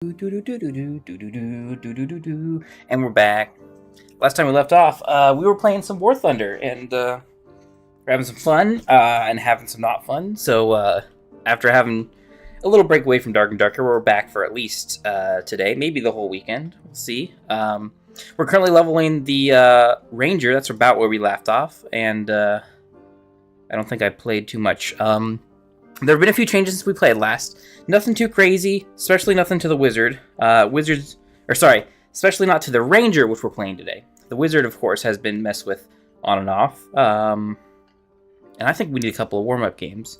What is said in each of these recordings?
And we're back. Last time we left off, we were playing some War Thunder, and we're having some fun, and having some not fun. So, after having a little break away from Dark and Darker, we're back for at least today, maybe the whole weekend. We'll see. We're currently leveling the Ranger. That's about where we left off, and I don't think I played too much. There have been a few changes since we played last. Nothing too crazy, especially nothing to the Wizard. Especially not to the Ranger, which we're playing today. The Wizard, of course, has been messed with on and off. And I think we need a couple of warm-up games.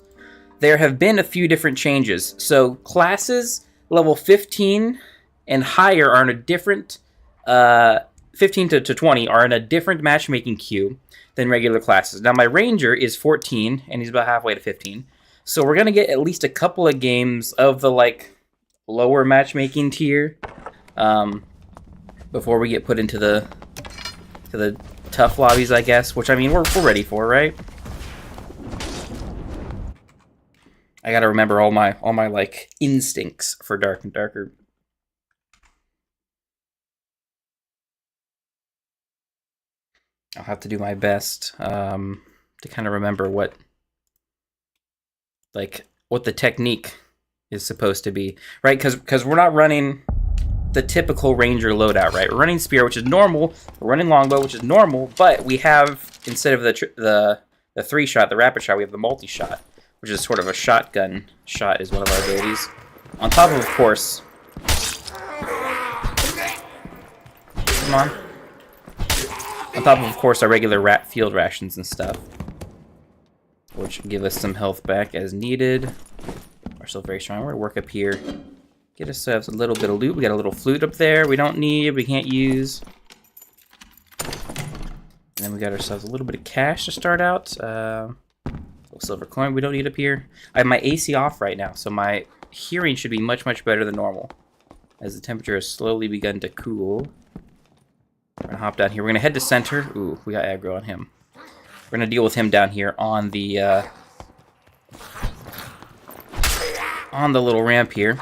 There have been a few different changes. So classes level 15 and higher are in a different... 15 to 20 are in a different matchmaking queue than regular classes. Now, my Ranger is 14, and he's about halfway to 15. So we're going to get at least a couple of games of the, lower matchmaking tier before we get put into the tough lobbies, I guess, which, I mean, we're ready for, right? I got to remember all my instincts for Dark and Darker. I'll have to do my best to kind of remember what the technique is supposed to be, right? Because we're not running the typical Ranger loadout, right? We're running Spear, which is normal. We're running Longbow, which is normal, but we have, instead of the 3-shot, the rapid shot, we have the multi-shot, which is sort of a shotgun shot is one of our abilities. On top of course... Come on. On top of course, our regular field rations and stuff, which give us some health back as needed. We're still very strong. We're going to work up here. Get ourselves a little bit of loot. We got a little flute up there we don't need, we can't use. And then we got ourselves a little bit of cash to start out. A little silver coin we don't need up here. I have my AC off right now, so my hearing should be much, much better than normal, as the temperature has slowly begun to cool. We're going to hop down here. We're going to head to center. Ooh, we got aggro on him. We're going to deal with him down here on the little ramp here.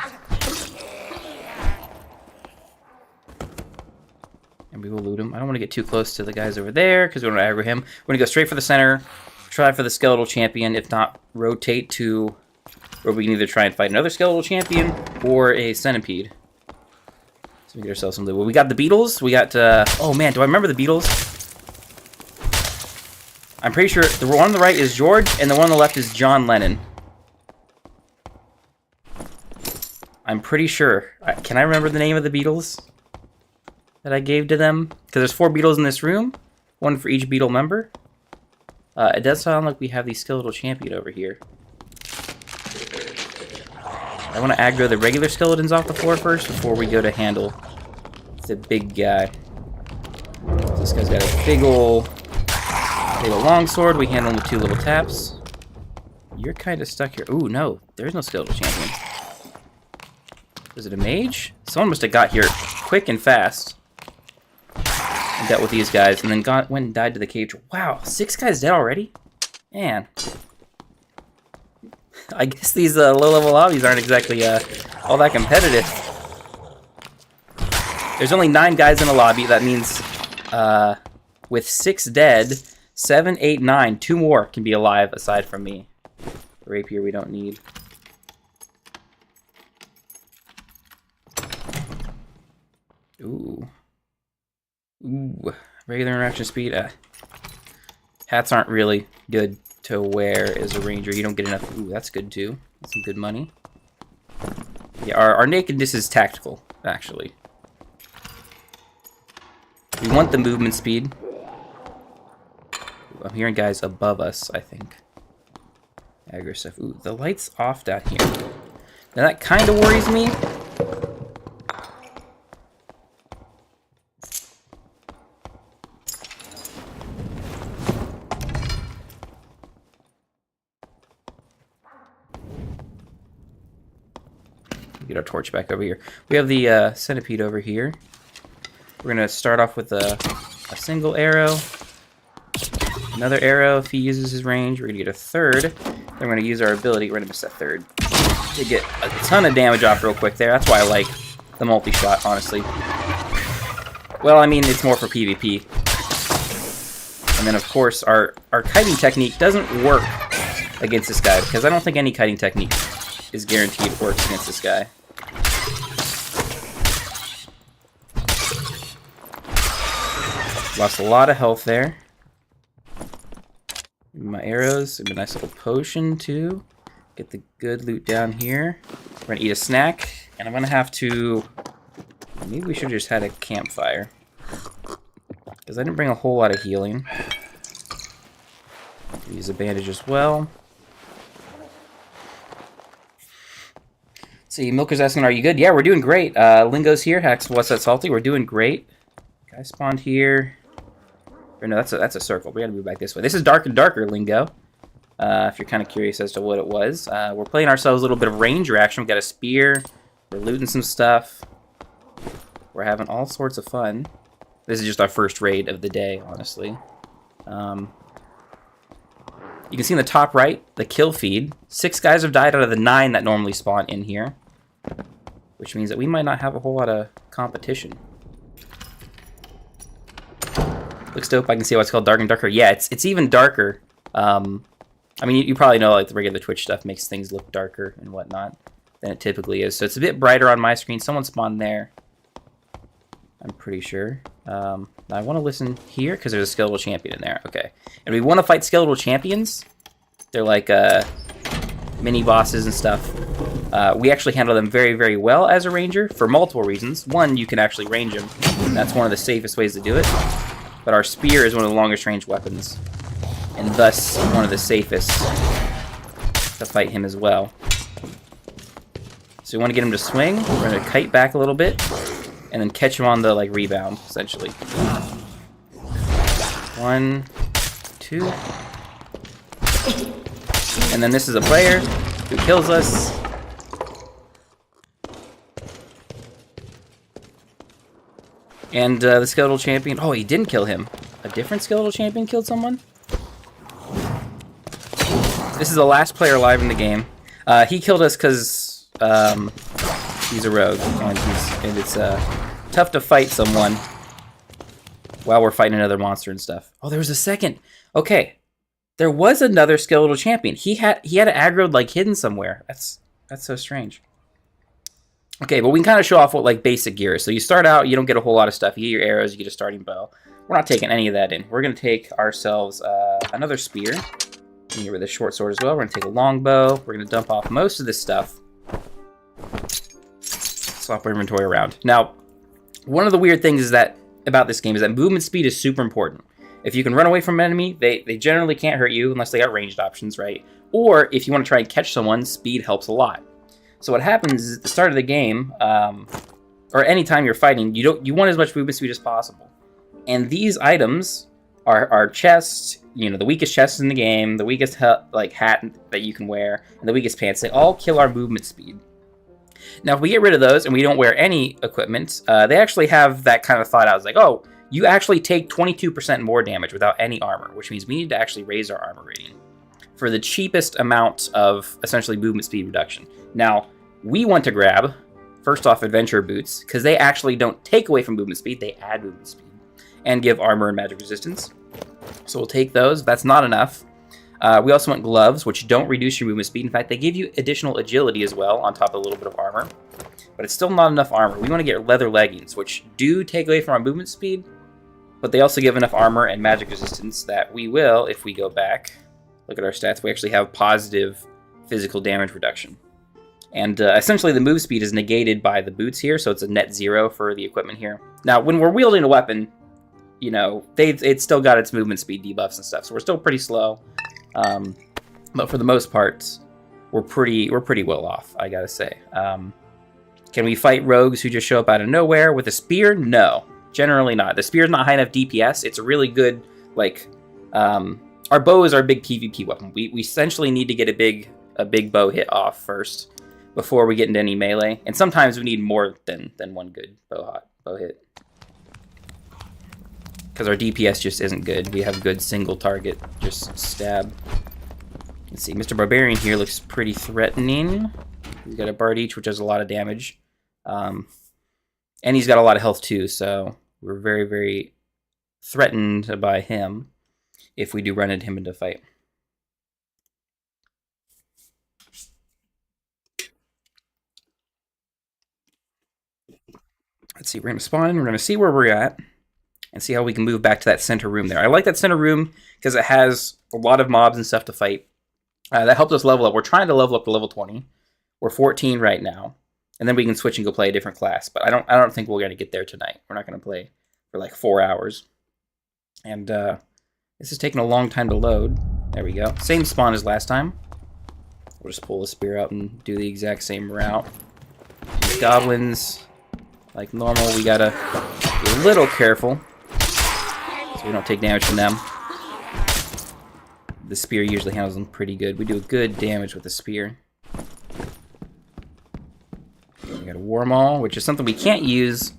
And we will loot him. I don't want to get too close to the guys over there because we don't want to aggro him. We're going to go straight for the center, try for the skeletal champion. If not, rotate to where we can either try and fight another skeletal champion or a centipede. So we get ourselves some loot. Well, we got the Beatles. We got, oh man, do I remember the Beatles? I'm pretty sure the one on the right is George, and the one on the left is John Lennon. I'm pretty sure. Can I remember the name of the Beatles that I gave to them? Because there's 4 Beatles in this room, one for each Beatle member. It does sound like we have the skeletal champion over here. I want to aggro the regular skeletons off the floor first before we go to handle the big guy. This guy's got a big ol' longsword. We handle him with 2 little taps. You're kind of stuck here. Ooh, no. There's no skeletal champion. Is it a mage? Someone must have got here quick and fast and dealt with these guys, and then went and died to the cage. Wow, 6 guys dead already? Man. I guess these low-level lobbies aren't exactly all that competitive. There's only 9 guys in a lobby. That means with 6 dead, 7, 8, 9, 2 more can be alive aside from me. The rapier we don't need. Ooh. Ooh. Regular interaction speed. Hats aren't really good to wear as a ranger. You don't get enough. Ooh, that's good too. That's some good money. Yeah, our nakedness is tactical, actually. We want the movement speed. Ooh, I'm hearing guys above us, I think. Aggro stuff. Ooh, the light's off down here. Now that kind of worries me. Get our torch back over here. We have the centipede over here. We're gonna start off with a single arrow, another arrow if he uses his range. We're gonna get a third. Then we're gonna use our ability. We're gonna miss that third. to get a ton of damage off real quick there. That's why I like the multi-shot, honestly. Well, I mean, it's more for PvP. And then, of course, our kiting technique doesn't work against this guy, because I don't think any kiting technique is guaranteed works against this guy. Lost a lot of health there. My arrows, a nice little potion, too. Get the good loot down here. We're gonna eat a snack, and I'm gonna have to... Maybe we should have just had a campfire. Because I didn't bring a whole lot of healing. Use a bandage as well. See, Milker's asking, are you good? Yeah, we're doing great. Lingo's here. Hex, what's that, Salty? We're doing great. Guy spawned here. Or no, that's a circle. We gotta move back this way. This is Dark and Darker, Lingo. If you're kind of curious as to what it was. We're playing ourselves a little bit of ranger action. We got a spear. We're looting some stuff. We're having all sorts of fun. This is just our first raid of the day, honestly. You can see in the top right, the kill feed. 6 guys have died out of the 9 that normally spawn in here. Which means that we might not have a whole lot of competition. Looks dope. I can see why it's called Dark and Darker. Yeah, it's even darker. I mean, you probably know, like, the regular Twitch stuff makes things look darker and whatnot than it typically is. So it's a bit brighter on my screen. Someone spawned there, I'm pretty sure. I want to listen here because there's a skeletal champion in there. Okay. And we want to fight skeletal champions. They're like mini bosses and stuff. We actually handle them very, very well as a ranger for multiple reasons. One, you can actually range them. And that's one of the safest ways to do it. But our spear is one of the longest range weapons. And thus, one of the safest to fight him as well. So we want to get him to swing. We're going to kite back a little bit. And then catch him on the, like, rebound, essentially. 1, 2. And then this is a player who kills us. And the skeletal champion... Oh, he didn't kill him. A different skeletal champion killed someone? This is the last player alive in the game. He killed us because he's a rogue, and it's tough to fight someone while we're fighting another monster and stuff. Oh, there was a second. Okay, there was another skeletal champion. He had it aggroed, like, hidden somewhere. That's so strange. Okay, but we can kind of show off what, like, basic gear is. So you start out, you don't get a whole lot of stuff. You get your arrows, you get a starting bow. We're not taking any of that in. We're going to take ourselves another spear. And get rid of the short sword as well. We're going to take a long bow. We're going to dump off most of this stuff. Swap our inventory around. Now, one of the weird things is that about this game is that movement speed is super important. If you can run away from an enemy, they generally can't hurt you unless they got ranged options, right? Or if you want to try and catch someone, speed helps a lot. So what happens is at the start of the game, or any time you're fighting, you want as much movement speed as possible. And these items are chests, you know, the weakest chests in the game, the weakest hat that you can wear, and the weakest pants. They all kill our movement speed. Now, if we get rid of those and we don't wear any equipment, they actually have that kind of thought out. It's like, oh, you actually take 22% more damage without any armor, which means we need to actually raise our armor rating for the cheapest amount of essentially movement speed reduction. Now, we want to grab, first off, adventure boots, because they actually don't take away from movement speed, they add movement speed, and give armor and magic resistance. So we'll take those. That's not enough. We also want gloves, which don't reduce your movement speed. In fact, they give you additional agility as well, on top of a little bit of armor. But it's still not enough armor. We want to get leather leggings, which do take away from our movement speed, but they also give enough armor and magic resistance that we will, if we go back, look at our stats, we actually have positive physical damage reduction. And essentially the move speed is negated by the boots here, so it's a net 0 for the equipment here. Now, when we're wielding a weapon, you know, it's still got its movement speed debuffs and stuff, so we're still pretty slow. But for the most part, we're pretty well off, I gotta say. Can we fight rogues who just show up out of nowhere with a spear? No, generally not. The spear's not high enough DPS. It's a really good, like, our bow is our big PvP weapon. We essentially need to get a big bow hit off first before we get into any melee. And sometimes we need more than one good bow hit. Because our DPS just isn't good. We have good single target, just stab. Let's see, Mr. Barbarian here looks pretty threatening. He's got a Bard Each, which does a lot of damage. And he's got a lot of health too, so we're very, very threatened by him if we do run into him into a fight. Let's see, we're going to spawn, we're going to see where we're at, and see how we can move back to that center room there. I like that center room because it has a lot of mobs and stuff to fight. That helped us level up. We're trying to level up to level 20. We're 14 right now. And then we can switch and go play a different class. But I don't think we're going to get there tonight. We're not going to play for like 4 hours. And this is taking a long time to load. There we go. Same spawn as last time. We'll just pull the spear out and do the exact same route. These goblins, like normal, we gotta be a little careful so we don't take damage from them. The spear usually handles them pretty good. We do good damage with the spear. We got a war maul, which is something we can't use.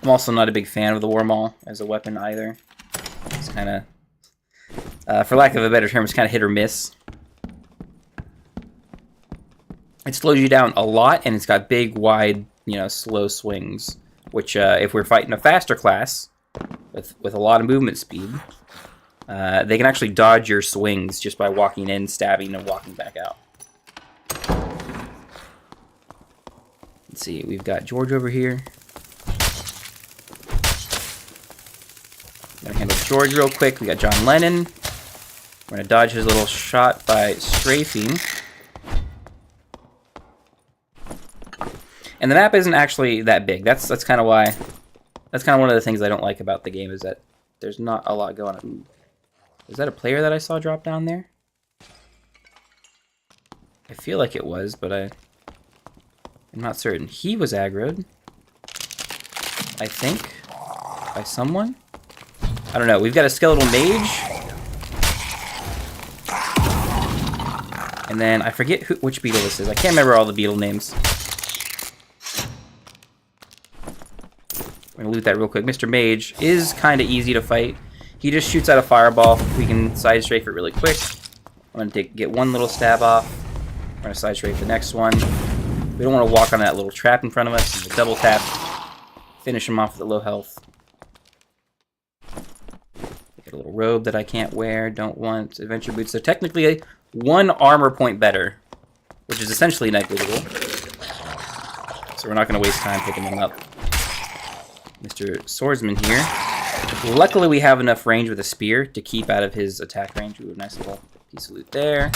I'm also not a big fan of the war maul as a weapon either. It's kind of, for lack of a better term, it's kind of hit or miss. It slows you down a lot, and it's got big, wide, slow swings. Which, if we're fighting a faster class with a lot of movement speed, they can actually dodge your swings just by walking in, stabbing, and walking back out. Let's see, we've got George over here. I'm gonna handle George real quick. We got John Lennon. We're gonna dodge his little shot by strafing. And the map isn't actually that big. That's kind of why. That's kind of one of the things I don't like about the game is that there's not a lot going on. Is that a player that I saw drop down there? I feel like it was, but I'm not certain. He was aggroed, I think, by someone. I don't know. We've got a skeletal mage. And then I forget which beetle this is. I can't remember all the beetle names. I'm going to loot that real quick. Mr. Mage is kind of easy to fight. He just shoots out a fireball. We can side strafe it really quick. I'm going to get one little stab off. We're going to side strafe the next one. We don't want to walk on that little trap in front of us. We'll double tap. Finish him off with a low health. Get a little robe that I can't wear. Don't want adventure boots. So technically one armor point better, which is essentially negligible. So we're not going to waste time picking them up. Mr. Swordsman here. Luckily, we have enough range with a spear to keep out of his attack range. Ooh, nice little piece of loot there.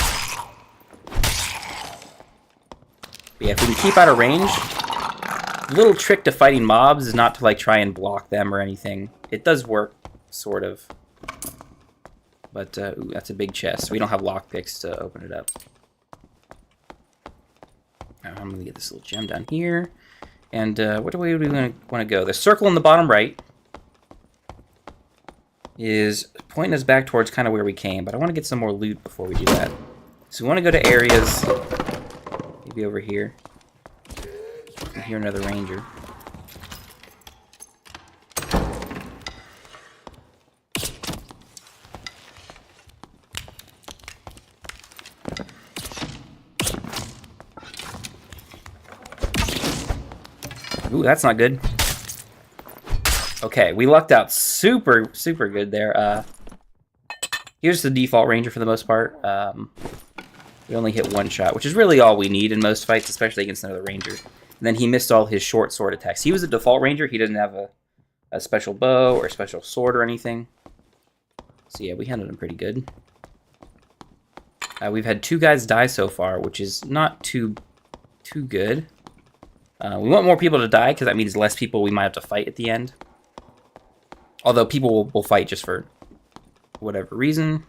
But yeah, if we can keep out of range, the little trick to fighting mobs is not to like try and block them or anything. It does work, sort of. But ooh, that's a big chest. We don't have lockpicks to open it up. Right, I'm gonna get this little gem down here. And what way do we want to go? The circle in the bottom right is pointing us back towards kind of where we came, but I want to get some more loot before we do that. So we want to go to areas, maybe over here. I can hear another ranger. Ooh, that's not good. Okay, we lucked out super good there. Here's the default ranger for the most part. We only hit one shot, which is really all we need in most fights, especially against another ranger. And then he missed all his short sword attacks. He was a default ranger. He didn't have a special bow or a special sword or anything. So yeah, we handled him pretty good. We've had 2 guys die so far, which is not too good. We want more people to die, because that means less people we might have to fight at the end. Although people will fight just for whatever reason.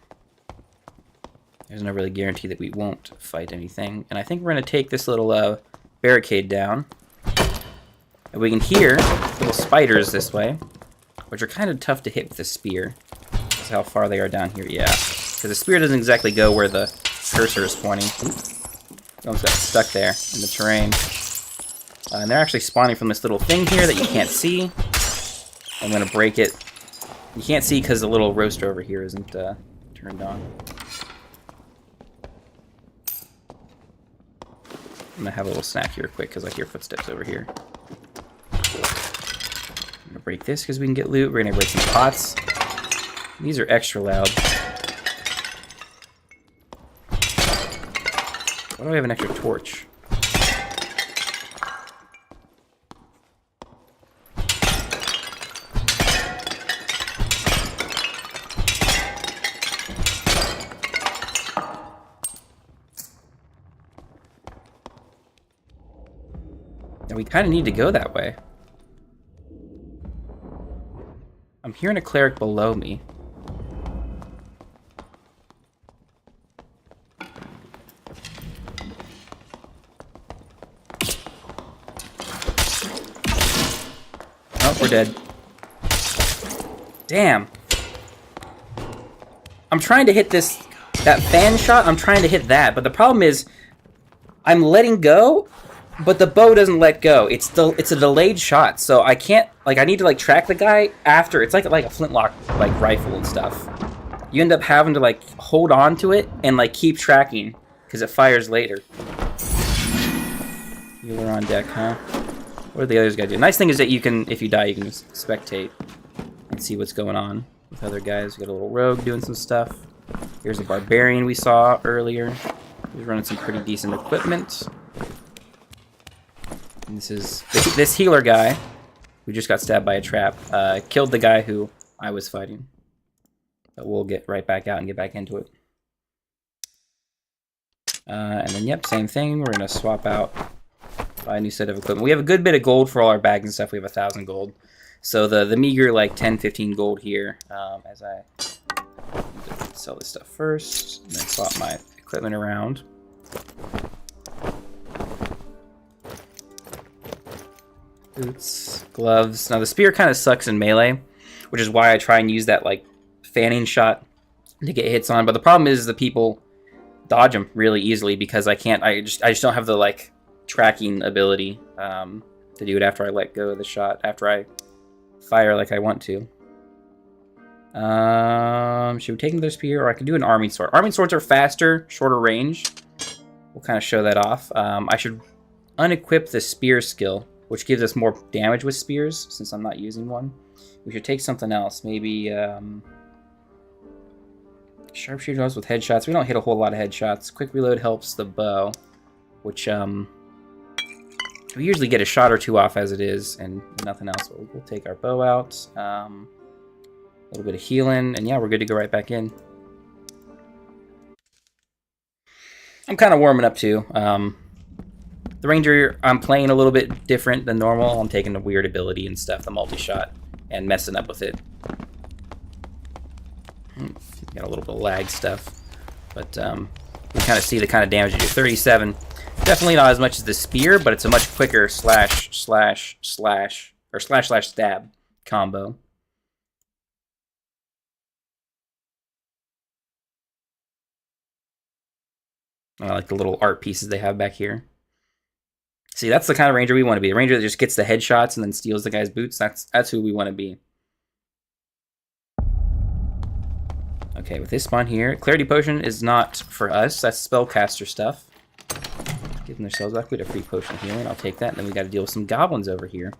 There's no really guarantee that we won't fight anything. And I think we're going to take this little barricade down. And we can hear little spiders this way, which are kind of tough to hit with a spear. That's how far they are down here. Yeah, because the spear doesn't exactly go where the cursor is pointing. Almost got stuck there in the terrain. And they're actually spawning from this little thing here that you can't see. I'm going to break it. You can't see because the little roaster over here isn't turned on. I'm going to have a little snack here quick because I hear footsteps over here. break this because we can get loot. We're gonna break some pots. These are extra loud. Why do I have an extra torch? Now we kind of need to go that way. I'm hearing a cleric below me. Oh, we're dead. Damn. I'm trying to hit that fan shot. I'm trying to hit that, but the problem is I'm letting go, but the bow doesn't let go. It's a delayed shot, so I can't, like, I need to, like, track the guy after. It's like a flintlock, like, rifle and stuff. You end up having to, like, hold on to it and, like, keep tracking because it fires later. You were on deck, huh? What are the others gotta do? Nice thing is that you can, if you die, you can just spectate and see what's going on with other guys. We got a little rogue doing some stuff. Here's a barbarian we saw earlier. He's running some pretty decent equipment. And this is this healer guy who just got stabbed by a trap. Killed the guy who I was fighting. But we'll get right back out and get back into it. And then, yep, same thing. We're gonna swap out, buy a new set of equipment. We have a good bit of gold for all our bags and stuff. We have 1,000 gold. So the meager, like, 10, 15 gold here, as I sell this stuff first, and then swap my equipment around. Boots, gloves. Now the spear kind of sucks in melee, which is why I try and use that, like, fanning shot to get hits on. But the problem is the people dodge them really easily because I just don't have the, like, tracking ability to do it after I let go of the shot, after I fire like I want to. Should we take another spear, or I could do an arming sword? Arming swords are faster, shorter range. We'll kind of show that off. I should unequip the spear skill, which gives us more damage with spears, since I'm not using one. We should take something else. Maybe sharpshooter helps with headshots. We don't hit a whole lot of headshots. Quick reload helps the bow, which we usually get a shot or two off as it is, and nothing else. We'll take our bow out. A little bit of healing, and yeah, we're good to go right back in. I'm kind of warming up too. The ranger, I'm playing a little bit different than normal. I'm taking the weird ability and stuff, the multi-shot, and messing up with it. Got a little bit of lag stuff, but we kind of see the kind of damage you do. 37. Definitely not as much as the spear, but it's a much quicker slash stab combo. I like the little art pieces they have back here. See, that's the kind of ranger we want to be. A ranger that just gets the headshots and then steals the guy's boots. That's who we want to be. Okay, with this spawn here, Clarity Potion is not for us. That's spellcaster stuff. Giving themselves back. We had a free potion of healing. I'll take that. And then we got to deal with some goblins over here.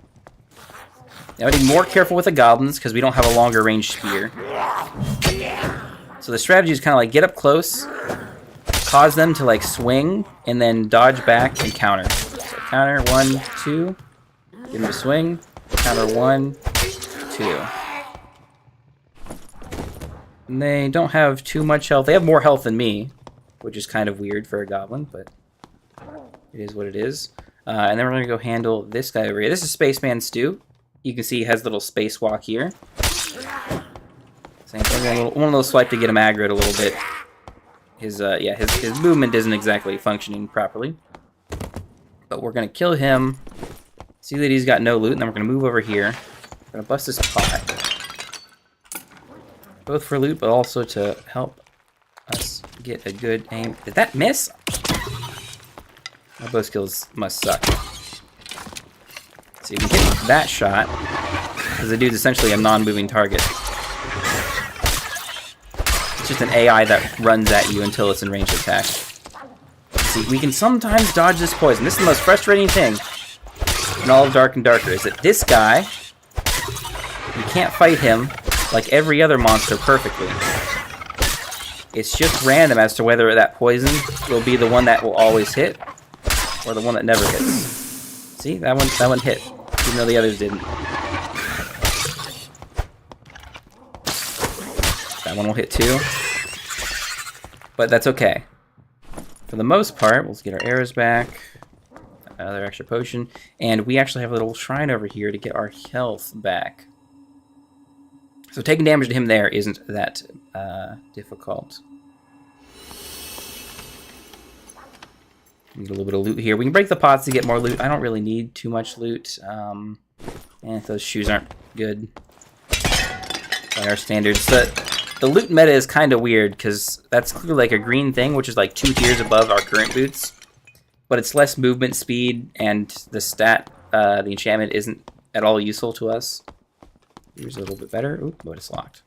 Now we need more careful with the goblins because we don't have a longer range spear. So the strategy is kind of like get up close, cause them to like swing, and then dodge back and counter. So counter 1, 2. Give them a swing. Counter 1, 2. And they don't have too much health. They have more health than me, which is kind of weird for a goblin, but it is what it is. And then we're going to go handle this guy over here. This is Spaceman Stu. You can see he has a little spacewalk here. Same thing. One little swipe to get him aggroed a little bit. His movement isn't exactly functioning properly. But we're going to kill him. See that he's got no loot, and then we're going to move over here. We're going to bust this pot. Both for loot, but also to help us get a good aim. Did that miss? My bow skills must suck. So you can hit that shot, because the dude's essentially a non-moving target. It's just an AI that runs at you until it's in range of attack. See, we can sometimes dodge this poison. This is the most frustrating thing in all of Dark and Darker, is that this guy You can't fight him like every other monster perfectly. It's just random as to whether that poison will be the one that will always hit or the one that never hits. See, that one hit, even though the others didn't. That one will hit too, but that's okay. For the most part, we'll get our arrows back, another extra potion, and we actually have a little shrine over here to get our health back. So taking damage to him there isn't that difficult. Need a little bit of loot here. We can break the pots to get more loot. I don't really need too much loot. And those shoes aren't good by our standards. The loot meta is kind of weird because that's clearly like a green thing, which is like 2 tiers above our current boots. But it's less movement speed, and the stat, the enchantment isn't at all useful to us. Here's a little bit better. Oop, but it's locked.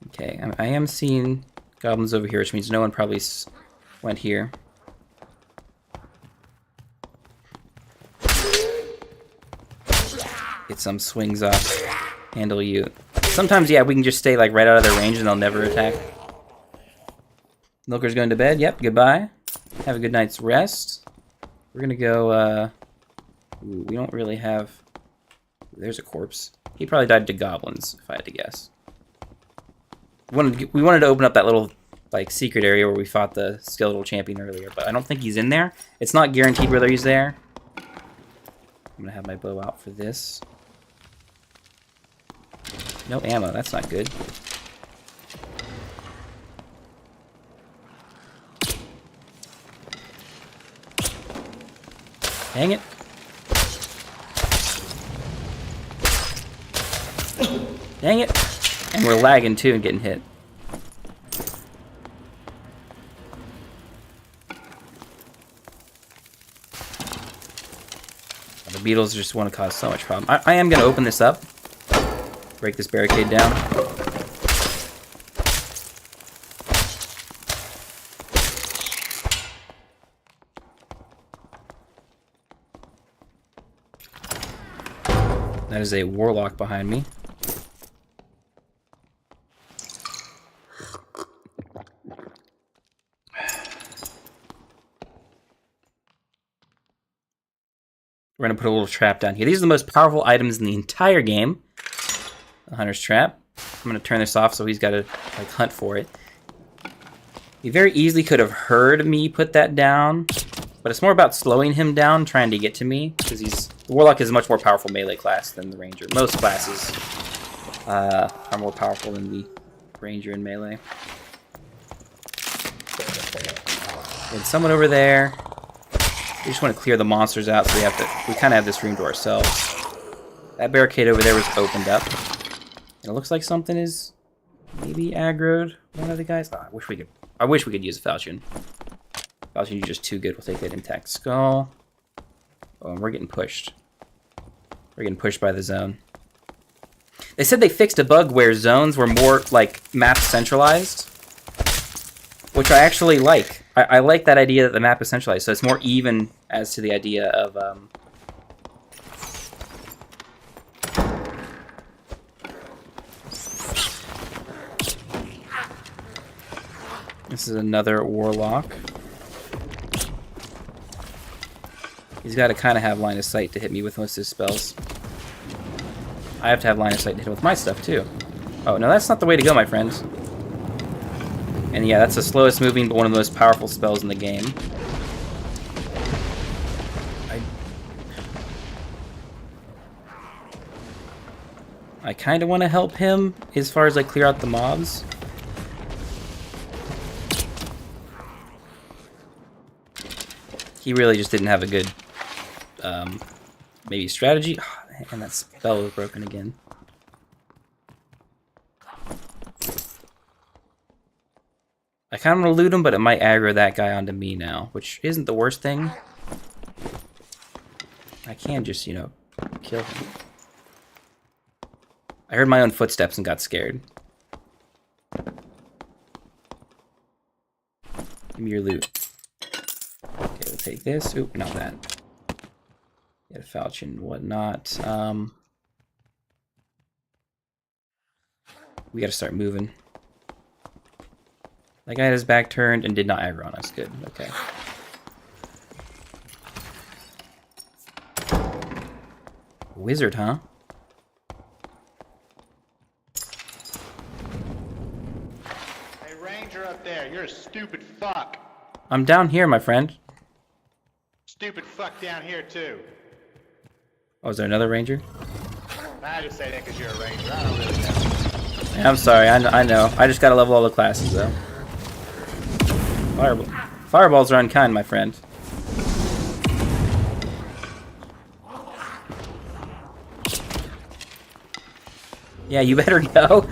Okay, I am seeing goblins over here, which means no one probably went here. Get some swings off. Handle you. Sometimes, yeah, we can just stay like right out of their range and they'll never attack. Milker's going to bed. Yep, goodbye. Have a good night's rest. We're gonna go, ooh, we don't really have... There's a corpse. He probably died to goblins, if I had to guess. We wanted to open up that little, like, secret area where we fought the skeletal champion earlier, but I don't think he's in there. It's not guaranteed whether he's there. I'm gonna have my bow out for this. No ammo, that's not good. Dang it. Dang it. And we're lagging too and getting hit. The beetles just want to cause so much problem. I am going to open this up. Break this barricade down. That is a warlock behind me. We're going to put a little trap down here. These are the most powerful items in the entire game. The Hunter's Trap. I'm going to turn this off so he's got to like hunt for it. He very easily could have heard me put that down, but it's more about slowing him down, trying to get to me, because the Warlock is a much more powerful melee class than the Ranger. Most classes are more powerful than the Ranger in melee. And someone over there. We just want to clear the monsters out, so we kind of have this room to ourselves. That barricade over there was opened up. And it looks like something is maybe aggroed one of the guys. Oh, I wish we could use a falchion. Falchion, you're just too good. We'll take that intact skull. Oh, and we're getting pushed. We're getting pushed by the zone. They said they fixed a bug where zones were more like map centralized, which I actually like. I like that idea that the map is centralized, so it's more even as to the idea of this is another warlock. He's got to kind of have line of sight to hit me with most of his spells. I have to have line of sight to hit him with my stuff too. Oh, no, that's not the way to go, my friends. And yeah, that's the slowest moving, but one of the most powerful spells in the game. I kind of want to help him as far as I clear out the mobs. He really just didn't have a good, maybe strategy. Oh, and that spell was broken again. I kind of want to loot him, but it might aggro that guy onto me now, which isn't the worst thing. I can just, you know, kill him. I heard my own footsteps and got scared. Give me your loot. Okay, we'll take this. Oop, not that. Get a falchion, whatnot. We gotta start moving. That guy had his back turned and did not aggro on us. Good, okay. Wizard, huh? Hey, Ranger up there, you're a stupid fuck. I'm down here, my friend. Stupid fuck down here, too. Oh, is there another ranger? I just say that because you're a Ranger. I don't really know. Yeah, I'm sorry, I know. I just gotta level all the classes, though. Fireballs are unkind, my friend. Yeah, you better go.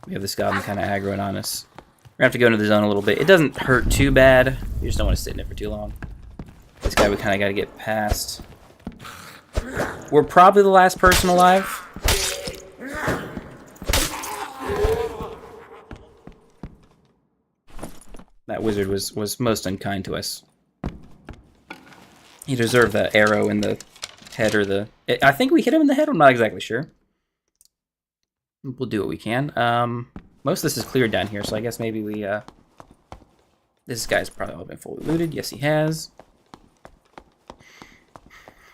We have this goblin kind of aggroing on us. We're gonna have to go into the zone a little bit. It doesn't hurt too bad. You just don't want to sit in it for too long. This guy we kind of got to get past. We're probably the last person alive. That wizard was most unkind to us. He deserved the arrow in the head or the... I think we hit him in the head. I'm not exactly sure. We'll do what we can. Most of this is cleared down here, so I guess maybe we... This guy's probably all been fully looted. Yes, he has.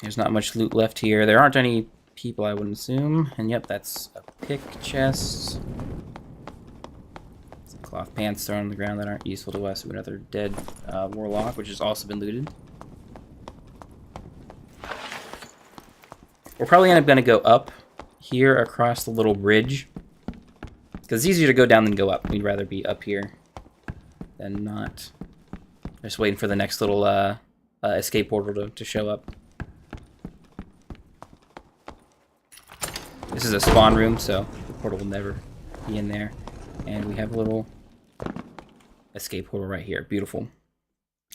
There's not much loot left here. There aren't any people, I wouldn't assume. And yep, that's a pick chest. Some cloth pants thrown on the ground that aren't useful to us. Another dead warlock, which has also been looted. We're probably going to go up here across the little bridge. Because it's easier to go down than go up. We'd rather be up here than not. Just waiting for the next little escape portal to show up. This is a spawn room, so the portal will never be in there. And we have a little escape portal right here. Beautiful.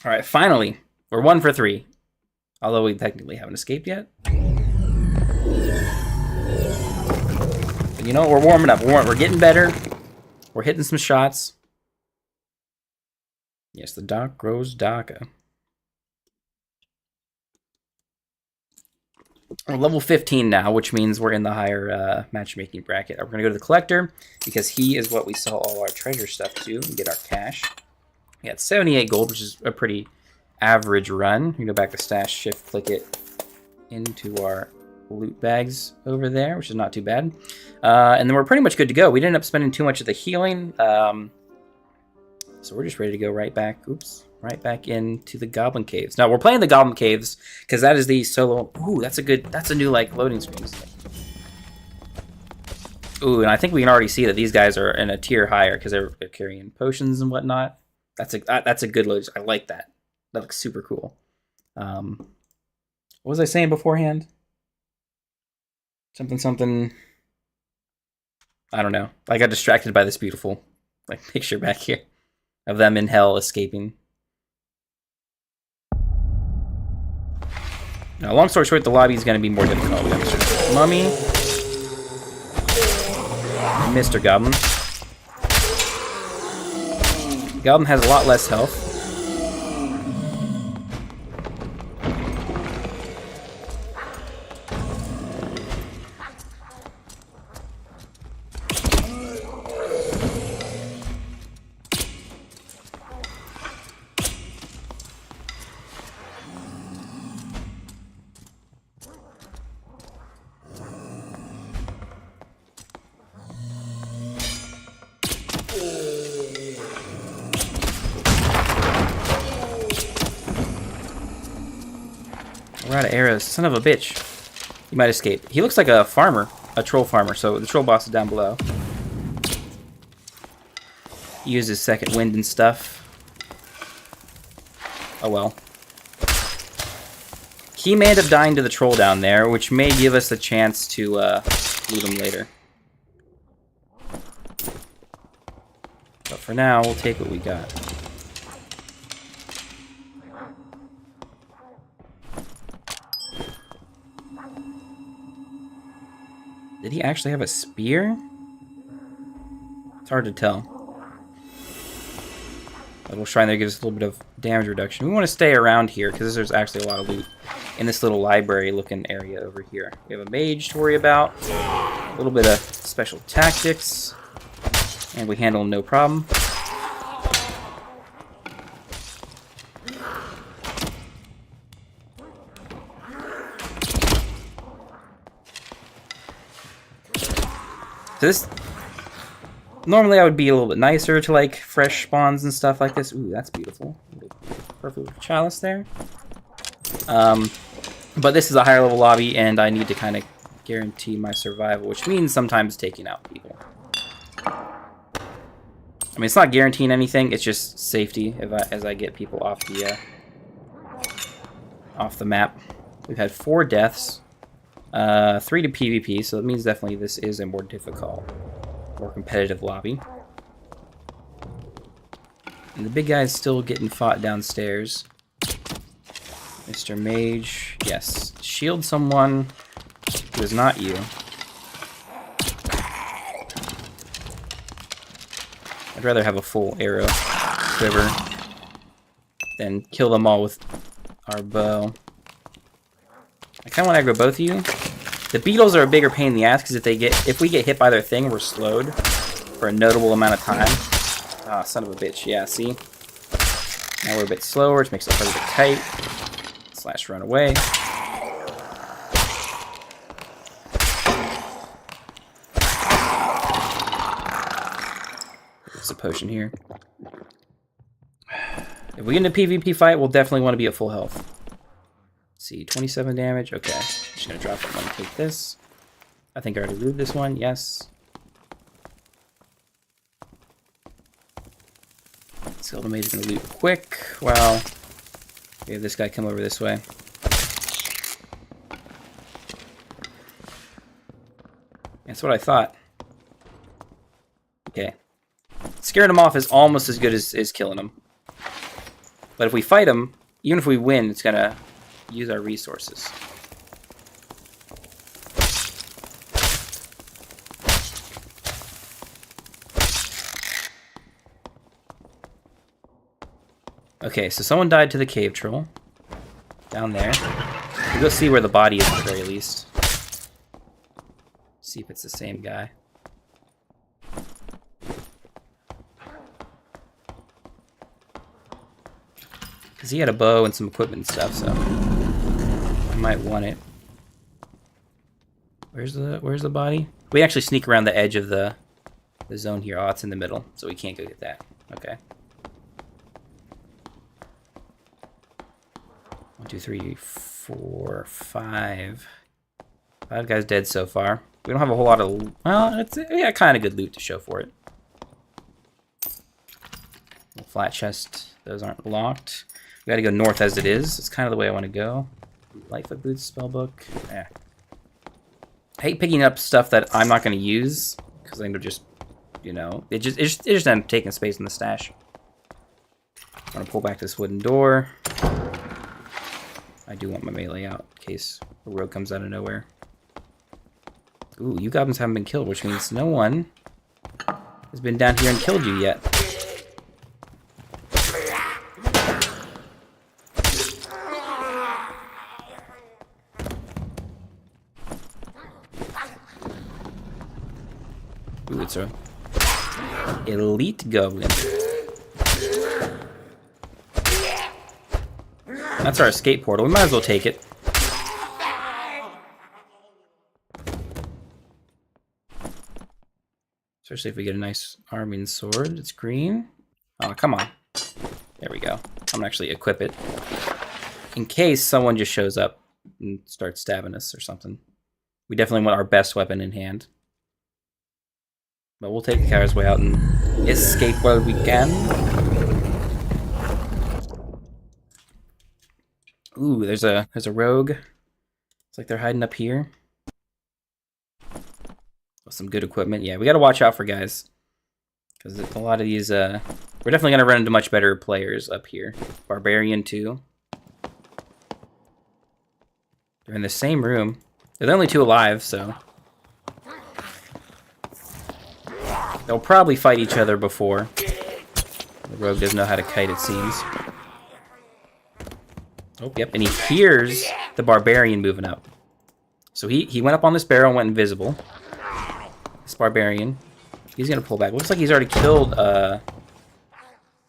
Alright, finally, we're 1 for 3. Although we technically haven't escaped yet. But you know what? We're warming up. We're getting better. We're hitting some shots. Yes, the dark grows darker. We're level 15 now, which means we're in the higher matchmaking bracket. We're going to go to the collector, because he is what we sell all our treasure stuff to and get our cash. We got 78 gold, which is a pretty average run. We go back to stash, shift, click it into our loot bags over there, which is not too bad. And then we're pretty much good to go. We didn't end up spending too much of the healing, so we're just ready to go right back. Oops. Right back into the Goblin Caves. Now, we're playing the Goblin Caves, because that is the solo... Ooh, that's a new, like, loading screen. Ooh, and I think we can already see that these guys are in a tier higher, because they're carrying potions and whatnot. That's a good load. I like that. That looks super cool. What was I saying beforehand? Something... I don't know. I got distracted by this beautiful, like, picture back here of them in hell escaping. Now, long story short, the lobby is going to be more difficult. We got Mr. Mummy, Mr. Goblin. Goblin has a lot less health. We're out of arrows. Son of a bitch. He might escape. He looks like a farmer. A troll farmer. So the troll boss is down below. He uses second wind and stuff. Oh well. He may end up dying to the troll down there, which may give us a chance to loot him later. But for now, we'll take what we got. Did he actually have a spear? It's hard to tell. A little shrine there gives us a little bit of damage reduction. We want to stay around here because there's actually a lot of loot in this little library-looking area over here. We have a mage to worry about, a little bit of special tactics, and we handle them no problem. So this, normally I would be a little bit nicer to like fresh spawns and stuff like this. Ooh, that's beautiful. Perfect chalice there. But this is a higher level lobby, and I need to kind of guarantee my survival, which means sometimes taking out people. I mean, it's not guaranteeing anything; it's just safety as I get people off the map. We've had 4 deaths. 3 to PvP, so that means definitely this is a more difficult, more competitive lobby. And the big guy is still getting fought downstairs. Mr. Mage, yes. Shield someone who is not you. I'd rather have a full arrow quiver than kill them all with our bow. I kind of want to aggro both of you. The beetles are a bigger pain in the ass because if we get hit by their thing, we're slowed for a notable amount of time. Ah, son of a bitch. Yeah, see? Now we're a bit slower, which makes it harder to kite. Slash run away. There's a potion here. If we get into a PvP fight, we'll definitely want to be at full health. See, 27 damage. Okay, just gonna drop that one and take this. I think I already looted this one. Yes. Zelda Mage is gonna loot quick. Wow. We have this guy come over this way. That's what I thought. Okay. Scaring him off is almost as good as killing him. But if we fight him, even if we win, it's gonna use our resources. Okay, so someone died to the cave troll. Down there. We'll go see where the body is at the very least. See if it's the same guy. Because he had a bow and some equipment and stuff, so I might want it. Where's the body? We actually sneak around the edge of the zone here. Oh, it's in the middle, so we can't go get that. Okay. 1, 2, 3, 4, 5. 5 guys dead so far. We don't have a whole lot of... Well, it's kind of good loot to show for it. Flat chest. Those aren't locked. We gotta go north as it is. It's kind of the way I want to go. Life of Boots spellbook. Yeah. I hate picking up stuff that I'm not going to use because I end up just, you know, it just ends up taking space in the stash. I'm gonna pull back this wooden door. I do want my melee out in case a rogue comes out of nowhere. Ooh, you goblins haven't been killed, which means no one has been down here and killed you yet. Ooh, it's a elite goblin. That's our escape portal. We might as well take it. Especially if we get a nice arming sword. It's green. Oh, come on. There we go. I'm gonna actually equip it. In case someone just shows up and starts stabbing us or something. We definitely want our best weapon in hand. But we'll take the coward's way out and escape while we can. Ooh, there's a rogue. It's like they're hiding up here. With some good equipment. Yeah, we gotta watch out for guys. Because a lot of these, we're definitely gonna run into much better players up here. Barbarian too. They're in the same room. They're the only 2 alive, so... They'll probably fight each other before The rogue doesn't know how to kite, it seems. Oh, yep, and he hears the barbarian moving up. So he went up on this barrel and went invisible. This barbarian, he's gonna pull back. Looks like he's already killed a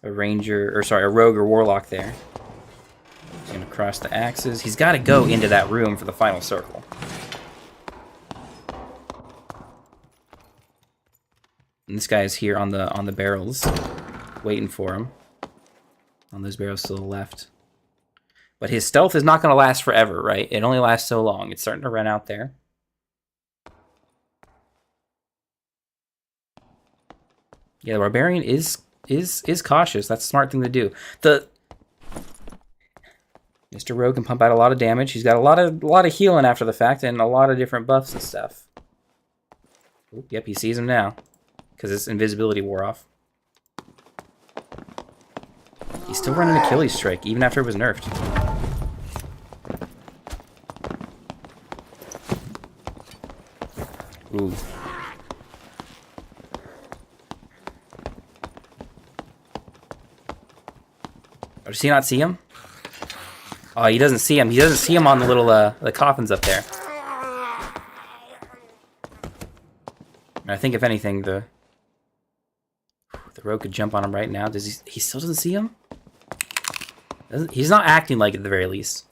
ranger, or sorry, a rogue or warlock there. He's gonna cross the axes. He's got to go into that room for the final circle. And this guy is here on the barrels, waiting for him. On those barrels to the left. But his stealth is not going to last forever, right? It only lasts so long. It's starting to run out there. Yeah, the barbarian is cautious. That's a smart thing to do. Mr. Rogue can pump out a lot of damage. He's got a lot of healing after the fact and a lot of different buffs and stuff. Oop, yep, he sees him now because his invisibility wore off. He's still running Achilles strike even after it was nerfed. Ooh. Oh, does he not see him? Oh, he doesn't see him. He doesn't see him on the little the coffins up there. And I think if anything, the rogue could jump on him right now. Does he still doesn't see him? He's not acting like it at the very least.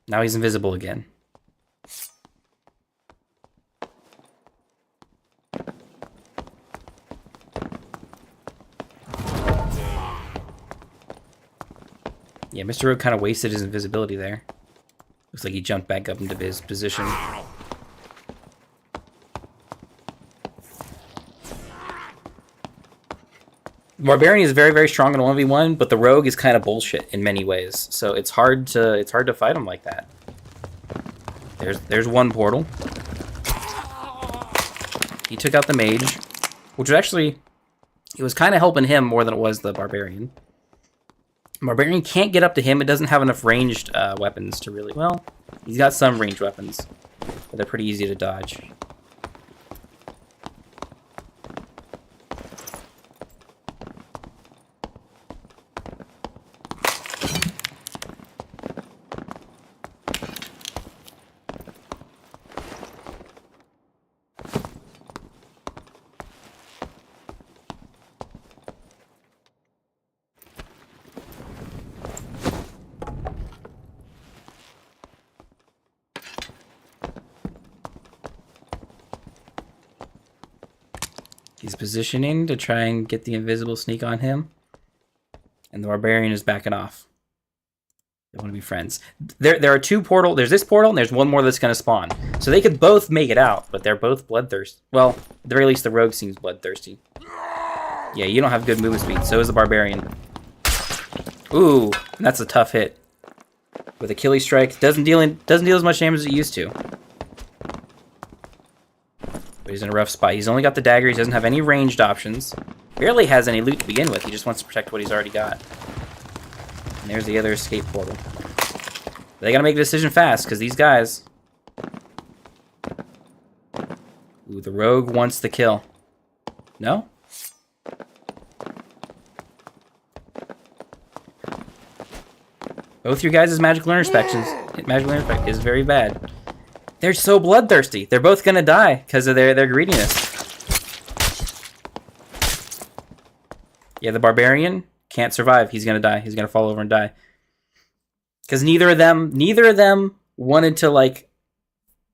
Now he's invisible again. Yeah, Mr. Rogue kind of wasted his invisibility there. Looks like he jumped back up into his position. Barbarian is very, very strong in 1v1, but the Rogue is kind of bullshit in many ways. So it's hard to fight him like that. There's one portal. He took out the mage, which was actually, it was kind of helping him more than it was the Barbarian. Barbarian can't get up to him. It doesn't have enough ranged weapons to really, well, he's got some ranged weapons, but they're pretty easy to dodge. He's positioning to try and get the invisible sneak on him. And the Barbarian is backing off. They want to be friends. There are two portals. There's this portal, and there's one more that's going to spawn. So they could both make it out, but they're both bloodthirsty. Well, at the very least, the Rogue seems bloodthirsty. Yeah, you don't have good movement speed. So is the Barbarian. Ooh, that's a tough hit. With Achilles strike, doesn't deal as much damage as it used to. But he's in a rough spot. He's only got the dagger. He doesn't have any ranged options. Barely has any loot to begin with. He just wants to protect what he's already got. And there's the other escape portal. They gotta make a decision fast, because these guys... Ooh, the Rogue wants the kill. No? Both your guys' magic learner inspections. Magic learner inspect is very bad. They're so bloodthirsty. They're both gonna die because of their greediness. Yeah, the Barbarian can't survive. He's gonna die. He's gonna fall over and die. Because neither of them wanted to like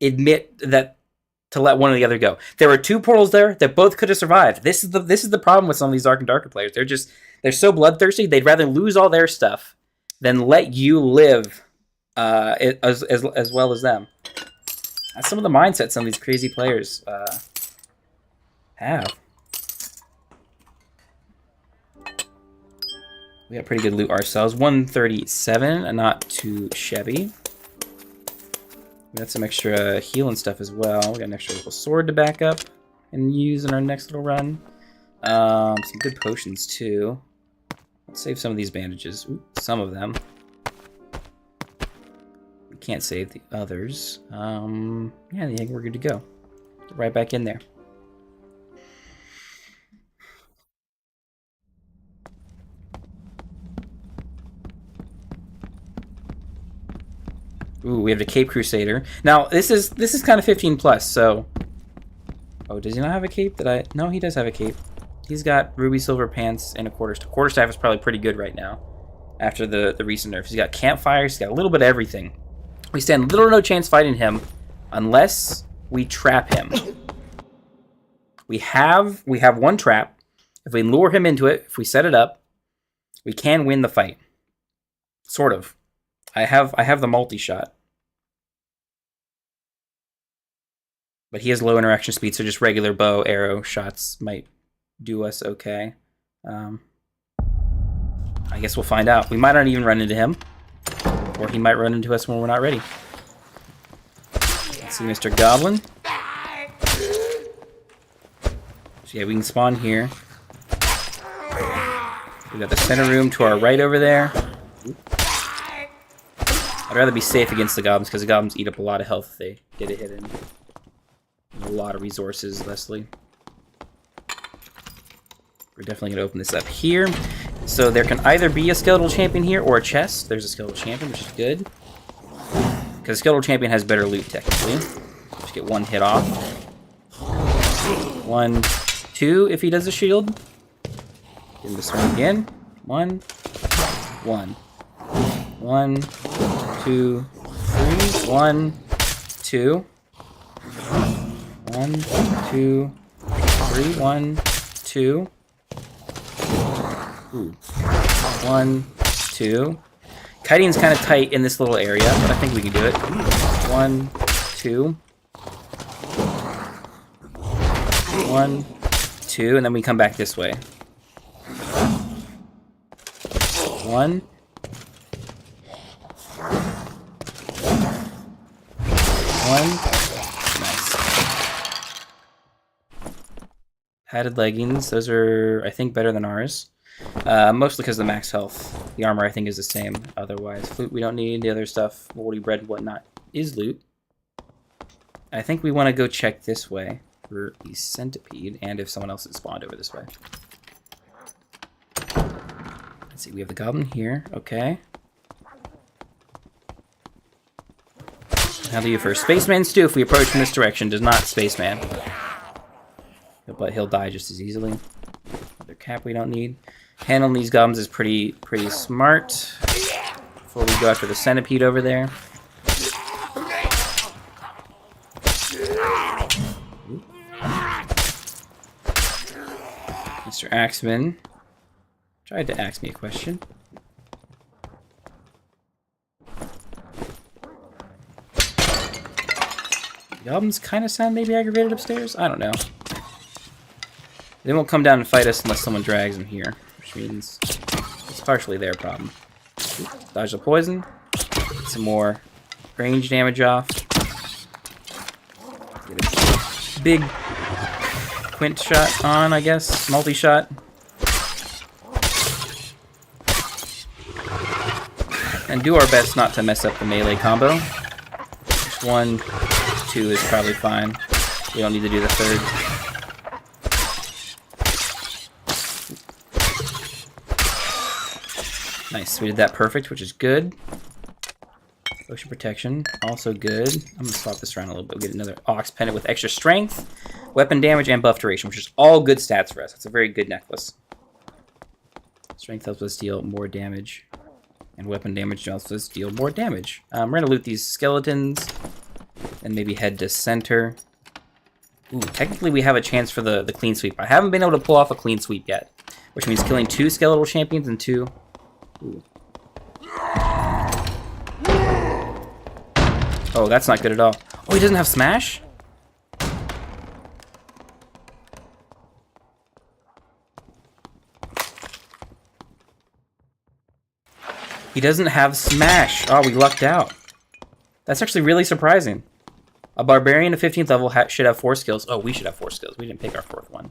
admit that to let one or the other go. There were two portals there that both could have survived. This is the problem with some of these Dark and Darker players. They're so bloodthirsty. They'd rather lose all their stuff than let you live as well as them. That's some of the mindset some of these crazy players have. We got pretty good loot ourselves. 137, and not too shabby. We got some extra healing stuff as well. We got an extra little sword to back up and use in our next little run. Some good potions too. Let's save some of these bandages. Ooh, some of them. We can't save the others. Yeah, I think we're good to go. Get right back in there. Ooh, we have the Cape Crusader. Now, this is kind of 15 plus, so... Oh, does he not have a cape? No, he does have a cape. He's got ruby silver pants and a quarterstaff. Quarterstaff is probably pretty good right now after the recent nerfs. He's got campfire. He's got a little bit of everything. We stand little or no chance fighting him unless we trap him. We have one trap. If we lure him into it, if we set it up, we can win the fight. Sort of. I have the multi-shot. But he has low interaction speed, so just regular bow, arrow shots might do us okay. I guess we'll find out. We might not even run into him. Or he might run into us when we're not ready. Let's see, Mr. Goblin. So yeah, we can spawn here. We got the center room to our right over there. I'd rather be safe against the goblins, because the goblins eat up a lot of health if they get a hit in. A lot of resources, Leslie. We're definitely going to open this up here. So there can either be a skeletal champion here or a chest. There's a skeletal champion, which is good. Because a skeletal champion has better loot, technically. Just get one hit off. 1, 2 if he does a shield. Give him this one again. 1, 1. 1, 2, 3. 1, 2. 1, 2, 3. 1, 2. Ooh. 1, 2. Kiting's kind of tight in this little area, but I think we can do it. 1, 2. 1, 2, and then we come back this way. 1. 1. Nice. Padded leggings. Those are, I think, better than ours. Mostly because of the max health. The armor, I think, is the same. Otherwise, flute we don't need. The other stuff, moldy bread and whatnot, is loot. I think we want to go check this way for the centipede, and if someone else has spawned over this way. Let's see, we have the goblin here. Okay. How do you first? Spaceman Stew, if we approach from this direction, does not Spaceman. But he'll die just as easily. Another cap we don't need. Handling these goblins is pretty smart. Before we go after the centipede over there. Mr. Axeman tried to ask me a question. The goblins kind of sound maybe aggravated upstairs? I don't know. They won't come down and fight us unless someone drags them here, which means it's partially their problem. Dodge the poison. Get some more range damage off. Get a big quint shot on, I guess. Multi-shot. And do our best not to mess up the melee combo. Just 1, 2 is probably fine. We don't need to do the third. Nice, we did that perfect, which is good. Potion protection, also good. I'm gonna swap this around a little bit. We'll get another ox pendant with extra strength, weapon damage, and buff duration, which is all good stats for us. That's a very good necklace. Strength helps us deal more damage, and weapon damage helps us deal more damage. We're gonna loot these skeletons, and maybe head to center. Ooh, technically we have a chance for the clean sweep. I haven't been able to pull off a clean sweep yet, which means killing 2 skeletal champions and 2. Ooh. Oh, that's not good at all. Oh, he doesn't have smash? He doesn't have smash. Oh, we lucked out. That's actually really surprising. A barbarian at 15th level should have 4 skills. Oh, we should have 4 skills. We didn't pick our 4th one.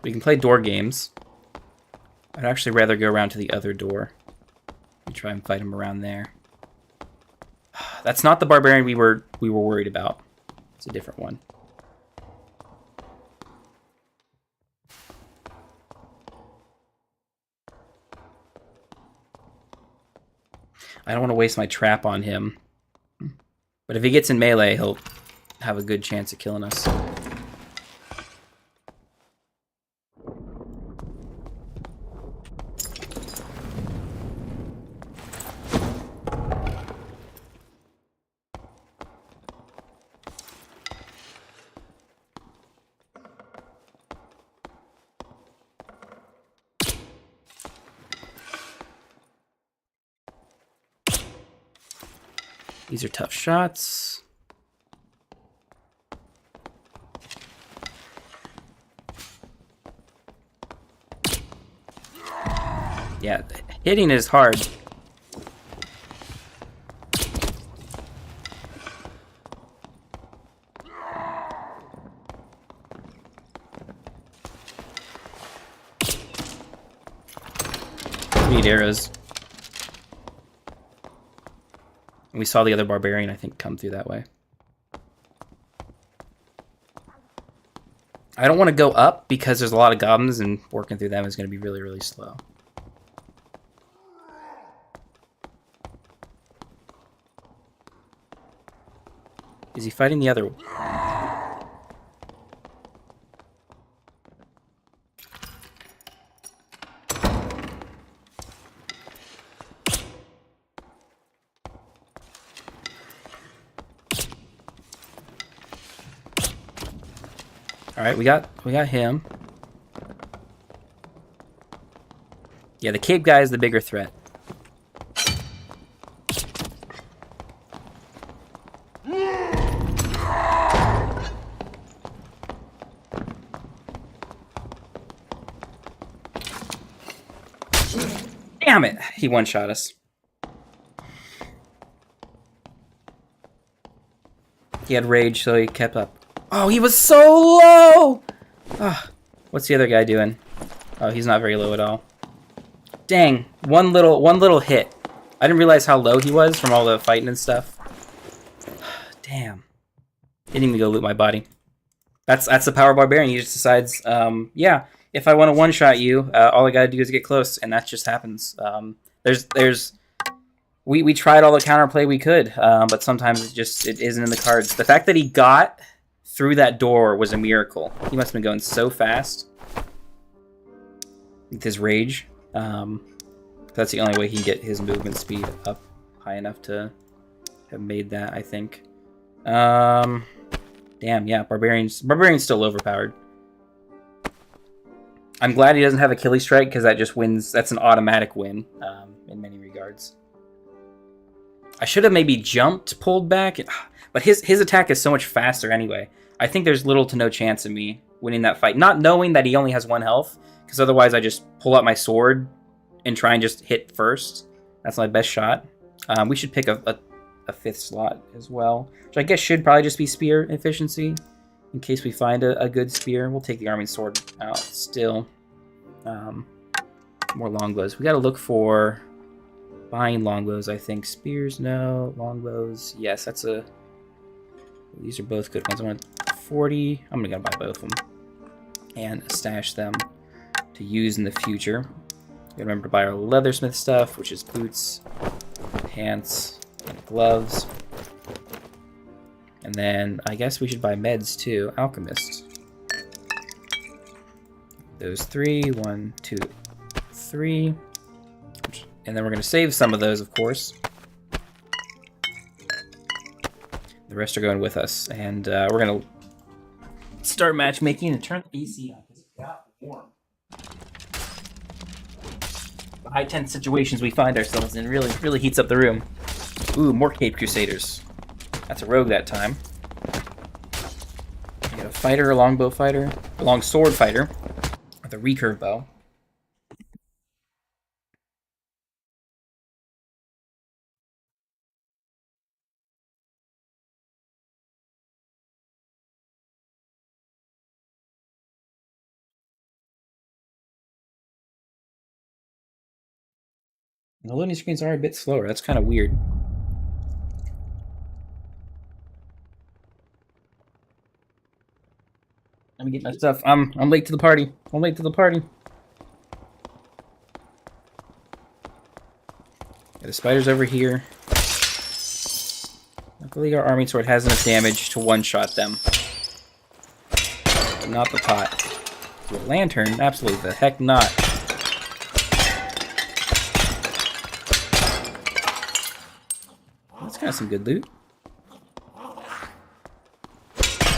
We can play door games. I'd actually rather go around to the other door. Try and fight him around there. That's not the barbarian we were worried about. It's a different one. I don't want to waste my trap on him. But if he gets in melee, he'll have a good chance of killing us. These are tough shots. Yeah, hitting is hard. Need arrows. We saw the other barbarian, I think, come through that way. I don't want to go up because there's a lot of goblins and working through them is going to be really, really slow. Is he fighting the other one? All right, we got him. Yeah, the cape guy is the bigger threat. Damn it! He one-shot us. He had rage, so he kept up. Oh, he was so low! Oh, what's the other guy doing? Oh, he's not very low at all. Dang, one little hit. I didn't realize how low he was from all the fighting and stuff. Damn. Didn't even go loot my body. That's the power barbarian. He just decides, yeah, if I want to one-shot you, all I gotta do is get close, and that just happens. We tried all the counterplay we could, but sometimes it isn't in the cards. The fact that he got through that door was a miracle. He must have been going so fast with his rage. That's the only way he can get his movement speed up high enough to have made that, I think. Damn, yeah, Barbarian's still overpowered. I'm glad he doesn't have Achilles Strike, because that just wins. That's an automatic win, in many regards. I should have maybe jumped, pulled back, but his attack is so much faster anyway. I think there's little to no chance of me winning that fight. Not knowing that he only has 1 health, because otherwise I just pull out my sword and try and just hit first. That's my best shot. We should pick a 5th slot as well, which I guess should probably just be spear efficiency, in case we find a good spear. We'll take the arming sword out still. More longbows. We got to look for buying longbows, I think. Spears, no. Longbows, yes. These are both good ones. I want 40. I'm gonna buy both of them and stash them to use in the future. Remember to buy our leathersmith stuff, which is boots, pants, and gloves. And then I guess we should buy meds too. Alchemist. Those 3. 1, 2, 3. And then we're going to save some of those, of course. The rest are going with us. And we're going to start matchmaking and turn the AC on, because it got warm. The high tense situations we find ourselves in really heats up the room. Ooh, more Cape Crusaders. That's a rogue that time. We got a fighter, a longbow fighter, a long sword fighter with a recurve bow. The loading screens are a bit slower. That's kind of weird. Let me get my stuff. I'm late to the party. I'm late to the party. Yeah, the spider's over here. Luckily, our army sword has enough damage to one-shot them. But not the pot. The lantern? Absolutely the heck not. That's kind of some good loot.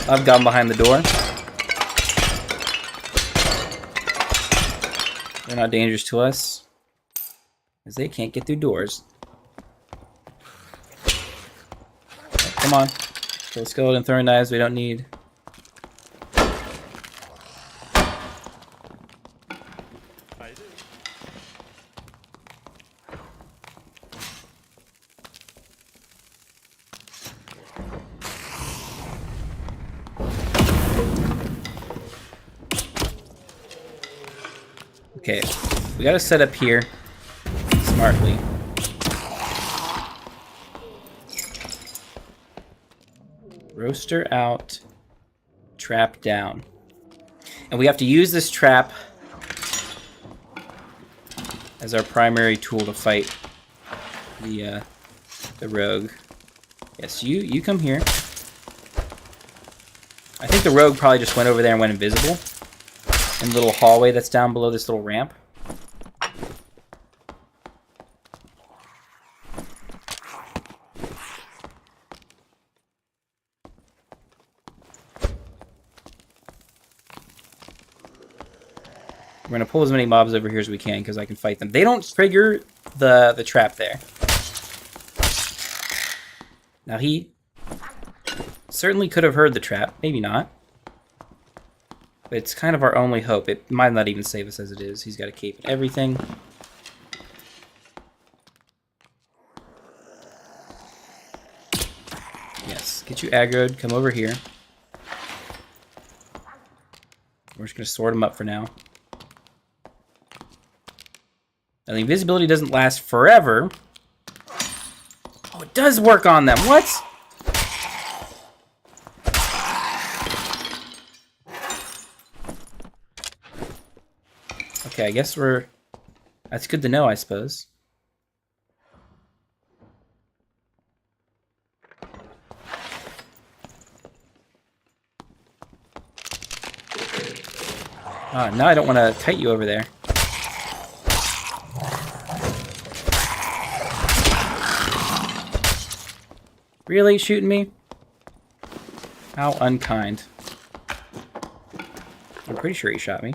I've gone behind the door. They're not dangerous to us, as they can't get through doors. Oh, come on. Kill skeleton, throwing knives we don't need. Okay, we gotta set up here smartly. Roaster out, trap down. And we have to use this trap as our primary tool to fight the rogue. Yes, you come here. I think the rogue probably just went over there and went invisible. In the little hallway that's down below this little ramp. We're gonna pull as many mobs over here as we can because I can fight them. They don't trigger the trap there. Now he certainly could have heard the trap, maybe not. But it's kind of our only hope. It might not even save us as it is. He's got a cape and everything. Yes, get you aggroed. Come over here. We're just going to sort him up for now. Now, the invisibility doesn't last forever. Oh, it does work on them. What? Okay, I guess we're... That's good to know, I suppose. Now I don't want to kite you over there. Really? Shooting me? How unkind. I'm pretty sure he shot me.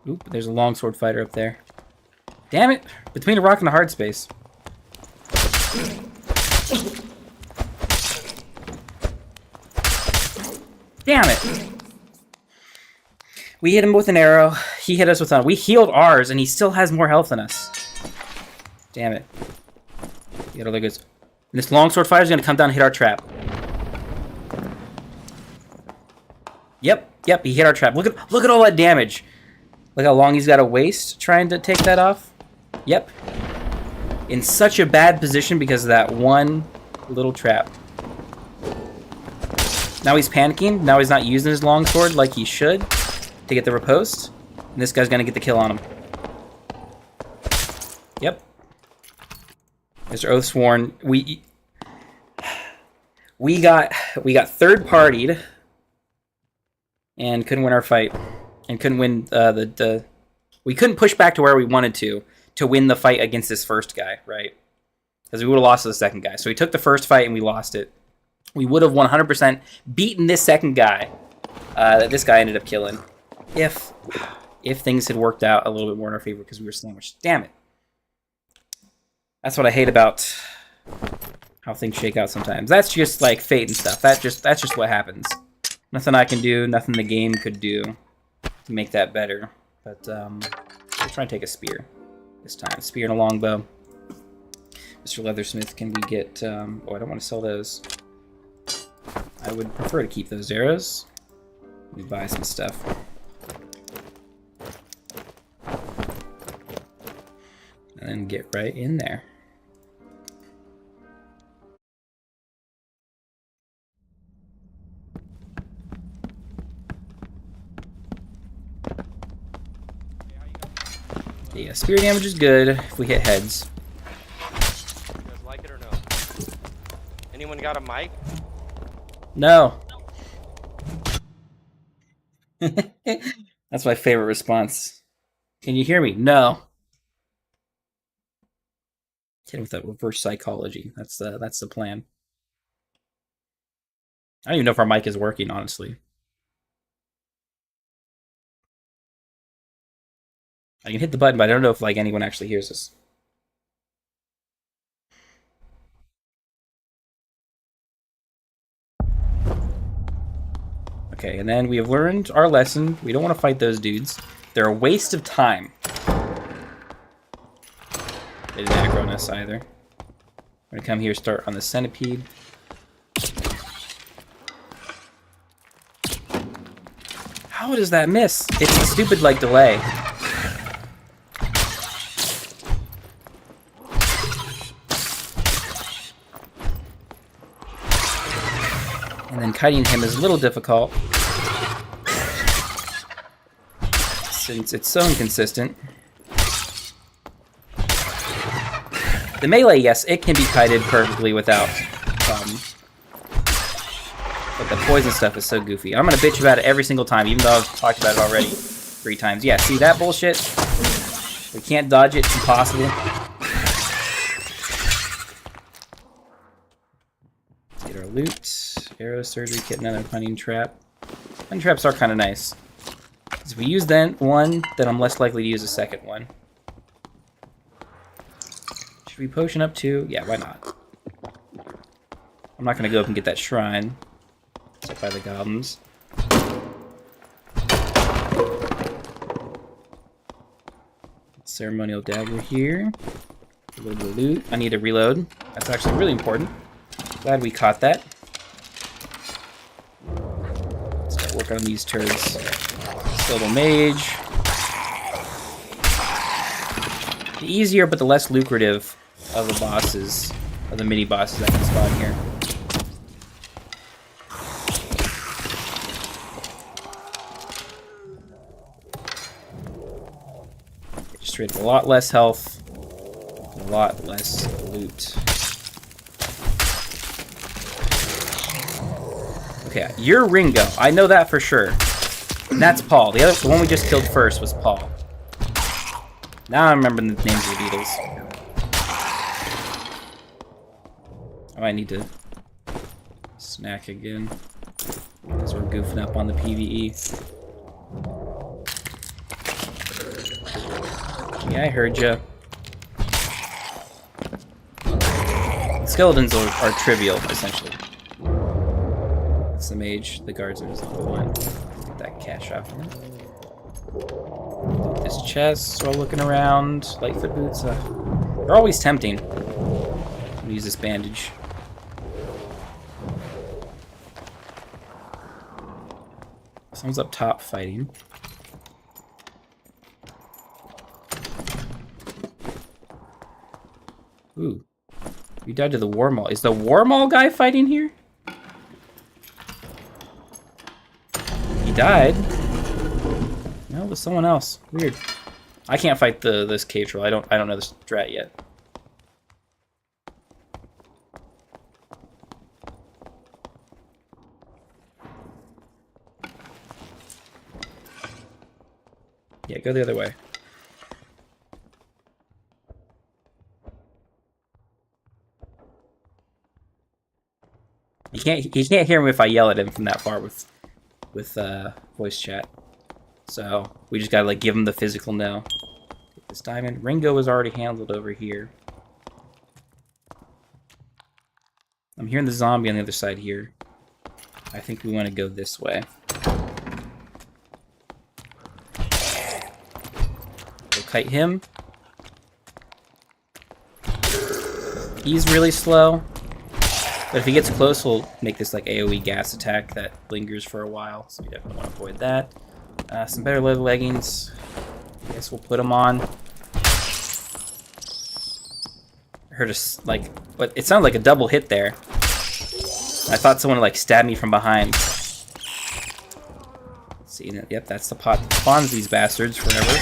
Oop, there's a longsword fighter up there. Damn it! Between a rock and a hard space. Damn it! We hit him with an arrow. He hit us with one. We healed ours, and he still has more health than us. Damn it. The other leg goes. And this longsword fighter is going to come down and hit our trap. Yep, he hit our trap. Look at all that damage. Look how long he's got to waste trying to take that off. Yep. In such a bad position because of that one little trap. Now he's panicking. Now he's not using his longsword like he should to get the riposte. And this guy's going to get the kill on him. Yep. Mr. Oathsworn. We got third-partied and couldn't win our fight. And couldn't win we couldn't push back to where we wanted to win the fight against this first guy, right? Because we would have lost to the second guy. So we took the first fight and we lost it. We would have 100% beaten this second guy that this guy ended up killing if things had worked out a little bit more in our favor because we were sandwiched. Damn it. That's what I hate about how things shake out sometimes. That's just like fate and stuff. That's just what happens. Nothing I can do, nothing the game could do to make that better. But we'll try and take a spear this time. Spear and a longbow. Mr. Leathersmith, can we get... oh, I don't want to sell those. I would prefer to keep those arrows. Let me buy some stuff. And then get right in there. Yeah, spear damage is good if we hit heads. You guys like it or no? Anyone got a mic? No. That's my favorite response. Can you hear me? No. Hit him with that reverse psychology. That's the plan. I don't even know if our mic is working, honestly. I can hit the button, but I don't know if like anyone actually hears us. Okay, and then we have learned our lesson. We don't want to fight those dudes. They're a waste of time. They didn't aggro on us either. We're gonna come here, start on the centipede. How does that miss? It's a stupid, like, delay. And then kiting him is a little difficult, since it's so inconsistent. The melee, yes, it can be kited perfectly without problem. But the poison stuff is so goofy. I'm gonna bitch about it every single time, even though I've talked about it already 3 times. Yeah, see that bullshit? We can't dodge it, it's impossible. Let's get our loot. Arrow surgery kit, another hunting trap. Hunting traps are kind of nice. If we use one, then I'm less likely to use a second one. Should we potion up too? Yeah, why not? I'm not gonna go up and get that shrine. Set by the goblins. Ceremonial dagger here. A little bit of loot. I need to reload. That's actually really important. Glad we caught that. Let's start working on these turds. Silver mage. The easier but the less lucrative of the bosses, of the mini bosses that can spawn here. Straight up a lot less health, a lot less loot. Okay, you're Ringo. I know that for sure. And that's Paul. The one we just killed first was Paul. Now I remember the names of the beetles. I might need to snack again, because we're goofing up on the PvE. Yeah, I heard ya. Skeletons are trivial, essentially. That's the mage. The guards are just fine. Get that cash off him. This chest while looking around. Lightfoot boots. They're always tempting. I'm gonna use this bandage. Someone's up top fighting. Ooh. You died to the Warmaul. Is the Warmaul guy fighting here? He died. No, it was someone else. Weird. I can't fight this cave troll. I don't know this strat yet. Yeah, go the other way. He can't hear me if I yell at him from that far with voice chat. So we just gotta like give him the physical no. Get this diamond. Ringo is already handled over here. I'm hearing the zombie on the other side here. I think we want to go this way. We'll kite him. He's really slow. But if he gets close, he'll make this like AoE gas attack that lingers for a while, so we definitely want to avoid that. Some better leather leggings. I guess we'll put them on. I heard like, but it sounded like a double hit there. I thought someone like stabbed me from behind. See, yep, that's the pot that spawns these bastards forever.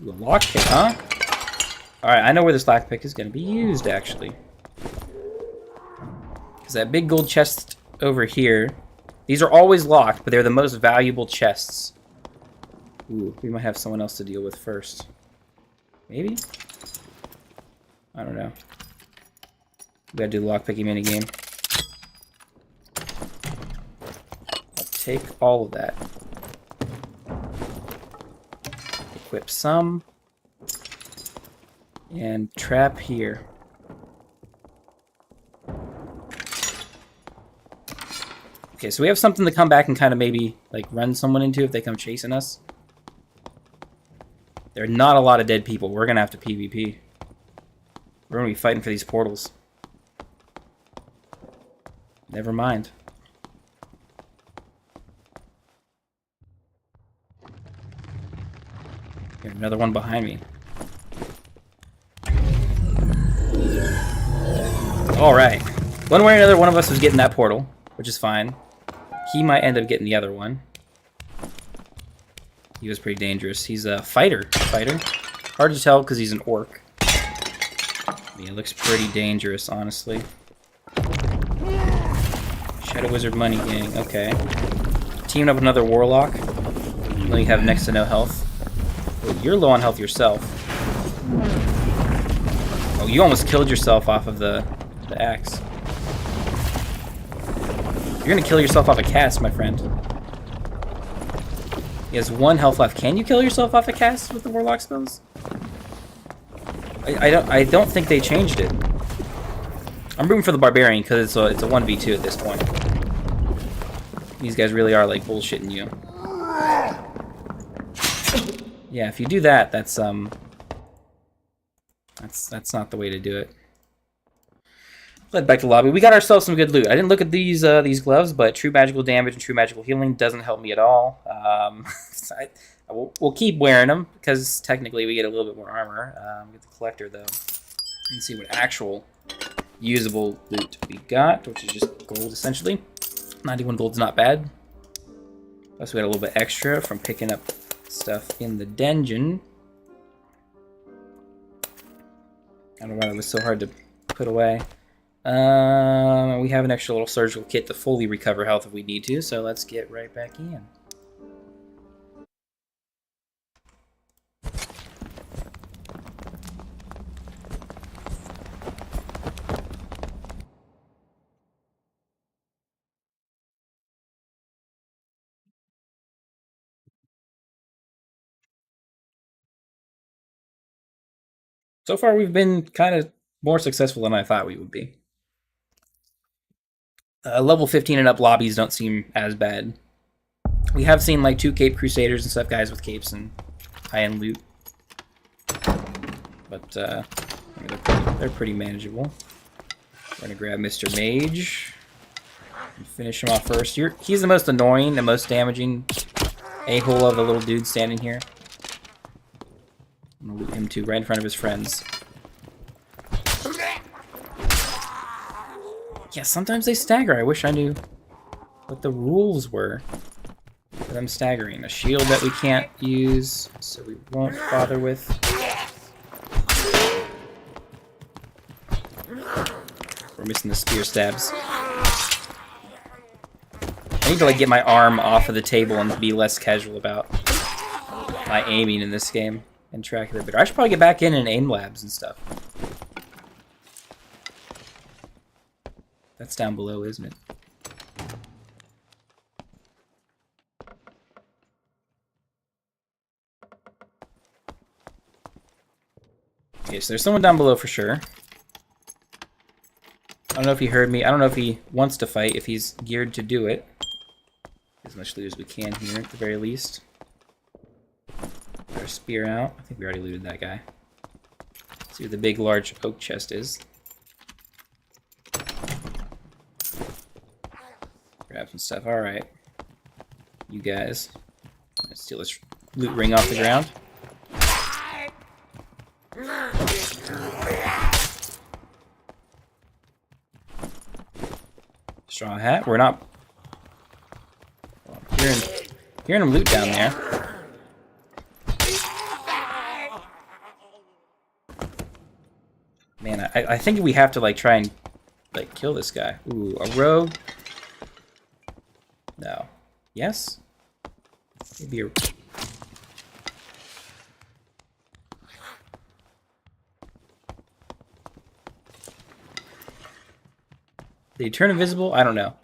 Ooh, a lockpick, huh? Alright, I know where this lockpick is going to be used, actually. Because that big gold chest over here, these are always locked, but they're the most valuable chests. Ooh, we might have someone else to deal with first. Maybe? I don't know. We gotta do the lockpicking minigame. I'll take all of that. Equip some. And trap here. Okay, so we have something to come back and kind of maybe like run someone into if they come chasing us. There are not a lot of dead people. We're gonna have to PvP. We're gonna be fighting for these portals. Never mind. Here's another one behind me. Alright. One way or another, one of us was getting that portal, which is fine. He might end up getting the other one. He was pretty dangerous. He's a fighter. Hard to tell because he's an orc. Yeah, it looks pretty dangerous, honestly. Shadow Wizard Money Gang. Okay. Teaming up with another Warlock. Well, you have next to no health. Oh, you're low on health yourself. Oh, you almost killed yourself off of the axe. You're gonna kill yourself off a cast, my friend. He has 1 health left. Can you kill yourself off a cast with the Warlock spells? I don't think they changed it. I'm rooting for the Barbarian because it's a 1v2 at this point. These guys really are like bullshitting you. Yeah, if you do that, that's not the way to do it. Led back to lobby. We got ourselves some good loot. I didn't look at these gloves, but true magical damage and true magical healing doesn't help me at all. We'll keep wearing them because technically we get a little bit more armor. Get the collector though, and see what actual usable loot we got, which is just gold essentially. 91 gold's not bad. Plus we got a little bit extra from picking up stuff in the dungeon. I don't know why that was so hard to put away. We have an extra little surgical kit to fully recover health if we need to, so let's get right back in. So far, we've been kind of more successful than I thought we would be. Level 15 and up lobbies don't seem as bad. We have seen like 2 Cape Crusaders and stuff, guys with capes and high-end loot. But I mean, they're pretty manageable. We're gonna grab Mr. Mage and finish him off first. He's the most annoying, the most damaging a-hole of the little dude standing here. I'm gonna loot him too, right in front of his friends. Yeah, sometimes they stagger. I wish I knew what the rules were for them staggering. A shield that we can't use, so we won't bother with. We're missing the spear stabs. I need to like get my arm off of the table and be less casual about my aiming in this game and track it a bit better. I should probably get back in and aim labs and stuff. That's down below, isn't it? Okay, so there's someone down below for sure. I don't know if he heard me. I don't know if he wants to fight, if he's geared to do it. As much loot as we can here, at the very least. Get our spear out. I think we already looted that guy. Let's see what the big, large oak chest is. grab some stuff. All right, you guys. Let's steal this loot ring off the ground. Straw hat. We're not hearing him loot down there. Man, I think we have to like try and like kill this guy. Ooh, a rogue. No. Yes? Maybe a... Did he turn invisible? I don't know.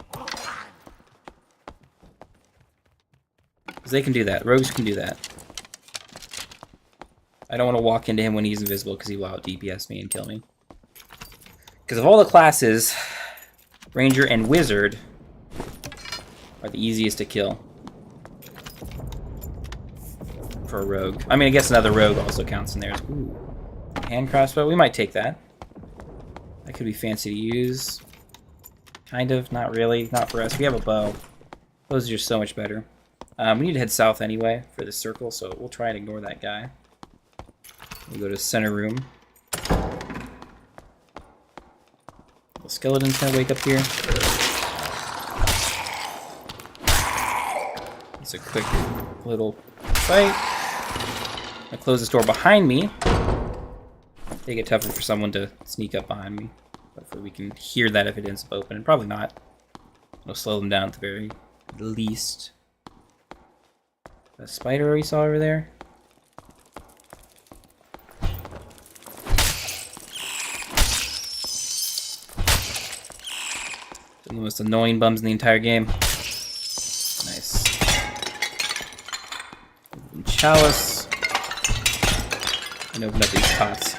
Because they can do that. Rogues can do that. I don't want to walk into him when he's invisible because he will out DPS me and kill me. Because of all the classes, Ranger and Wizard are the easiest to kill for a rogue. I mean, I guess another rogue also counts in there. Ooh, hand crossbow. We might take that. That could be fancy to use. Kind of. Not really. Not for us. We have a bow. Those are just so much better. We need to head south anyway for this circle, so we'll try and ignore that guy. We'll go to center room. The skeleton's gonna wake up here. It's a quick little fight. I close this door behind me. Make it tougher for someone to sneak up behind me. Hopefully we can hear that if it ends up open. Probably not. It'll slow them down at the very least. A spider we saw over there. The most annoying bums in the entire game. Nice. Chalice. And open up these pots.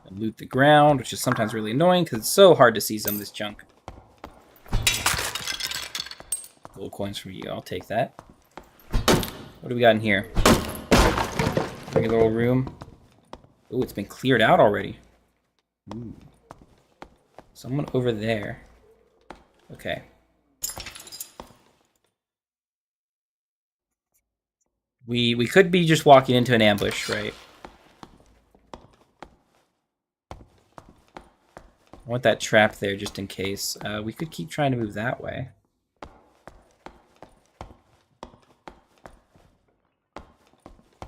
And loot the ground, which is sometimes really annoying because it's so hard to see some of this junk. Gold coins from you. I'll take that. What do we got in here? Regular little room. Ooh, it's been cleared out already. Ooh. Someone over there. Okay. We could be just walking into an ambush, right? I want that trap there just in case. We could keep trying to move that way.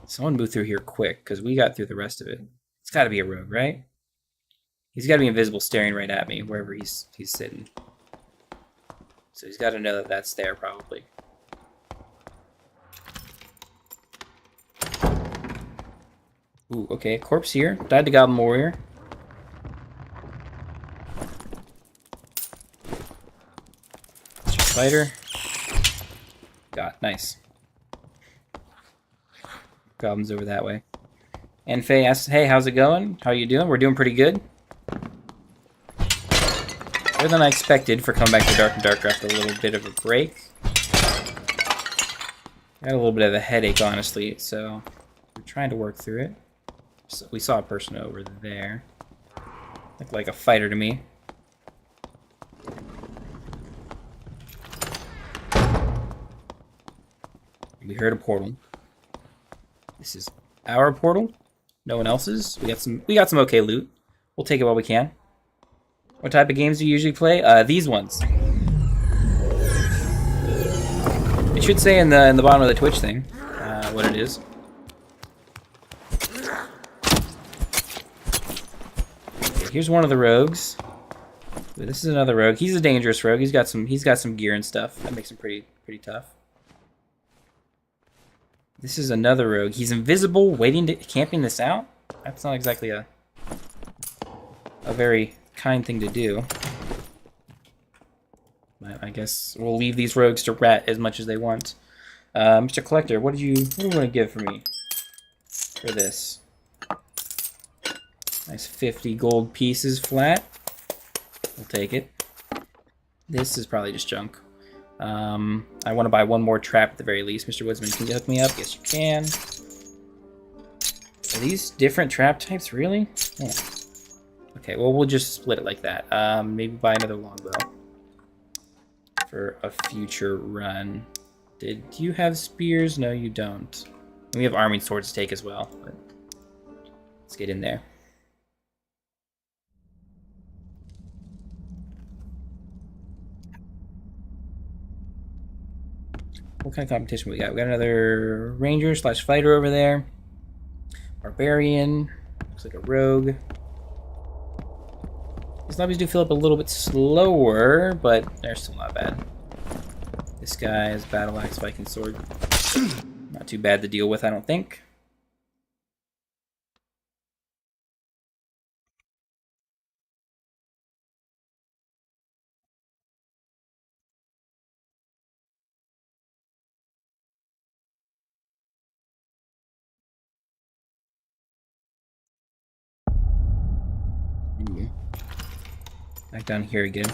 Someone move through here quick, because we got through the rest of it. It's got to be a rogue, right? He's got to be invisible, staring right at me, wherever he's sitting. So he's got to know that that's there, probably. Ooh, okay, corpse here. Died the Goblin Warrior. Mr. Spider. Got, nice. Goblins over that way. And Faye asks, hey, how's it going? How you doing? We're doing pretty good. Better than I expected for coming back to Dark and Darker after a little bit of a break. Got a little bit of a headache, honestly, so we're trying to work through it. So we saw a person over there. Looked like a fighter to me. We heard a portal. This is our portal. No one else's. We got some okay loot. We'll take it while we can. What type of games do you usually play? These ones. It should say in the bottom of the Twitch thing what it is. Okay, here's one of the rogues. Ooh, this is another rogue. He's a dangerous rogue. He's got some gear and stuff. That makes him pretty tough. This is another rogue. He's invisible, camping this out. That's not exactly a very kind thing to do. I guess we'll leave these rogues to rat as much as they want. Mr. Collector, what do you want to give for me for this? Nice 50 gold pieces flat. We'll take it. This is probably just junk. I want to buy one more trap at the very least. Mr. Woodsman, can you hook me up? Yes, you can. Are these different trap types, really? Yeah. Okay, well, we'll just split it like that. Maybe buy another longbow for a future run. Did you have spears? No, you don't. We have arming swords to take as well, but let's get in there. What kind of competition we got? We got another ranger slash fighter over there. Barbarian. Looks like a rogue. These lobbies do fill up a little bit slower, but they're still not bad. This guy has battle axe, Viking sword. Not too bad to deal with, I don't think. Back down here again.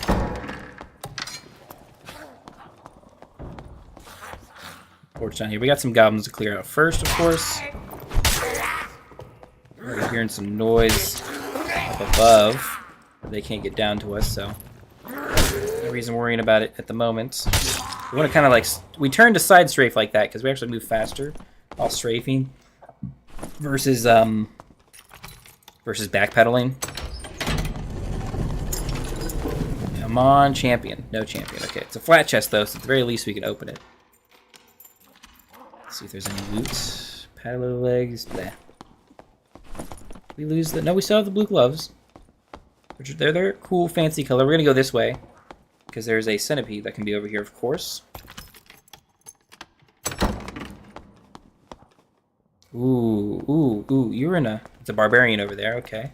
Torch down here. We got some goblins to clear out first, of course. We're hearing some noise up above. But they can't get down to us, so no reason worrying about it at the moment. We want to kind of like... We turn to side strafe like that because we actually move faster while strafing versus backpedaling. Come on, champion. No champion. Okay, it's a flat chest, though, so at the very least we can open it. Let's see if there's any loot. Paddle of the legs. Bleh. We lose the... No, we still have the blue gloves. They're cool, fancy color. We're going to go this way, because there's a centipede that can be over here, of course. Ooh, you're in a... It's a barbarian over there, okay.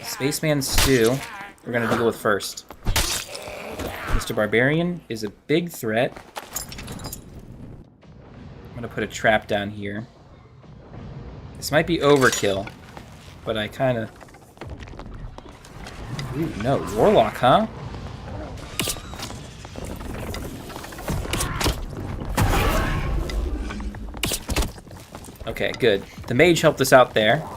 Spaceman Stew, we're going to deal with first. Mr. Barbarian is a big threat. I'm going to put a trap down here. This might be overkill, but I kind of... Ooh, no, Warlock, huh? Okay, good. The mage helped us out there.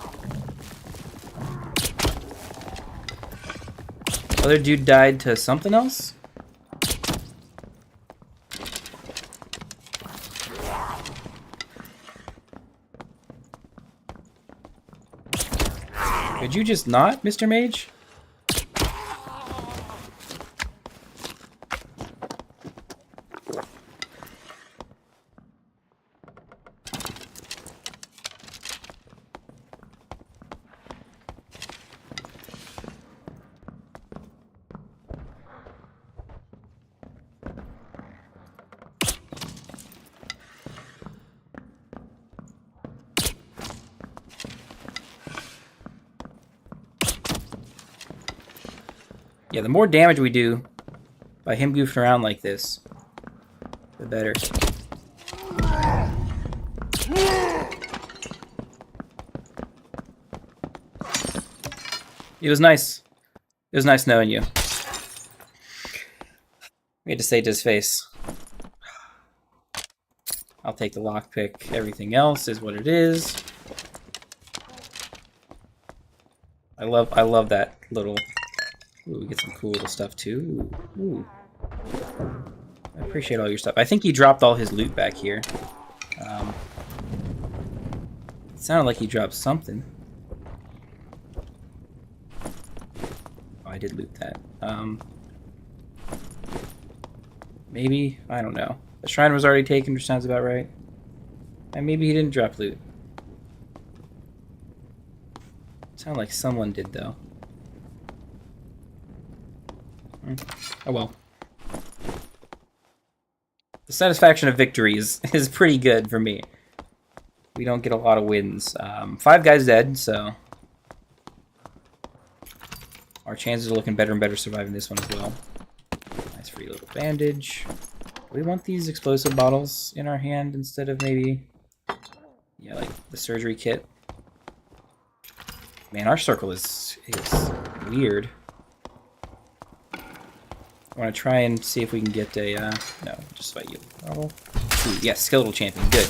Other dude died to something else? Could you just not, Mr. Mage? Yeah, the more damage we do by him goofing around like this, the better. It was nice. It was nice knowing you. We had to say to his face. I'll take the lockpick. Everything else is what it is. I love that little... Ooh, we get some cool little stuff too. Ooh. I appreciate all your stuff. I think he dropped all his loot back here. It sounded like he dropped something. Oh, I did loot that. Maybe? I don't know. The shrine was already taken, which sounds about right. And maybe he didn't drop loot. Sounded like someone did, though. Oh well. The satisfaction of victory is pretty good for me. We don't get a lot of wins. 5 guys dead, so... Our chances are looking better and better surviving this one as well. Nice free little bandage. Do we want these explosive bottles in our hand instead of maybe... Yeah, like the surgery kit? Man, our circle is weird. I want to try and see if we can get a, no, just fight you. Oh. Ooh, yes, skeletal champion, good.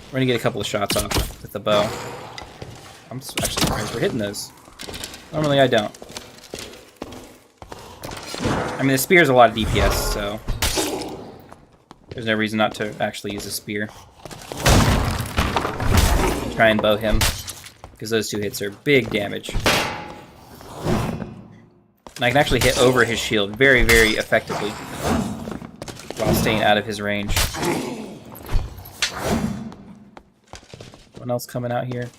We're gonna get a couple of shots off with the bow. I'm actually surprised we're hitting those. Normally I don't. I mean, the spear is a lot of DPS, so there's no reason not to actually use a spear. Try and bow him, because those 2 hits are big damage. And I can actually hit over his shield very, very effectively while staying out of his range. What else coming out here?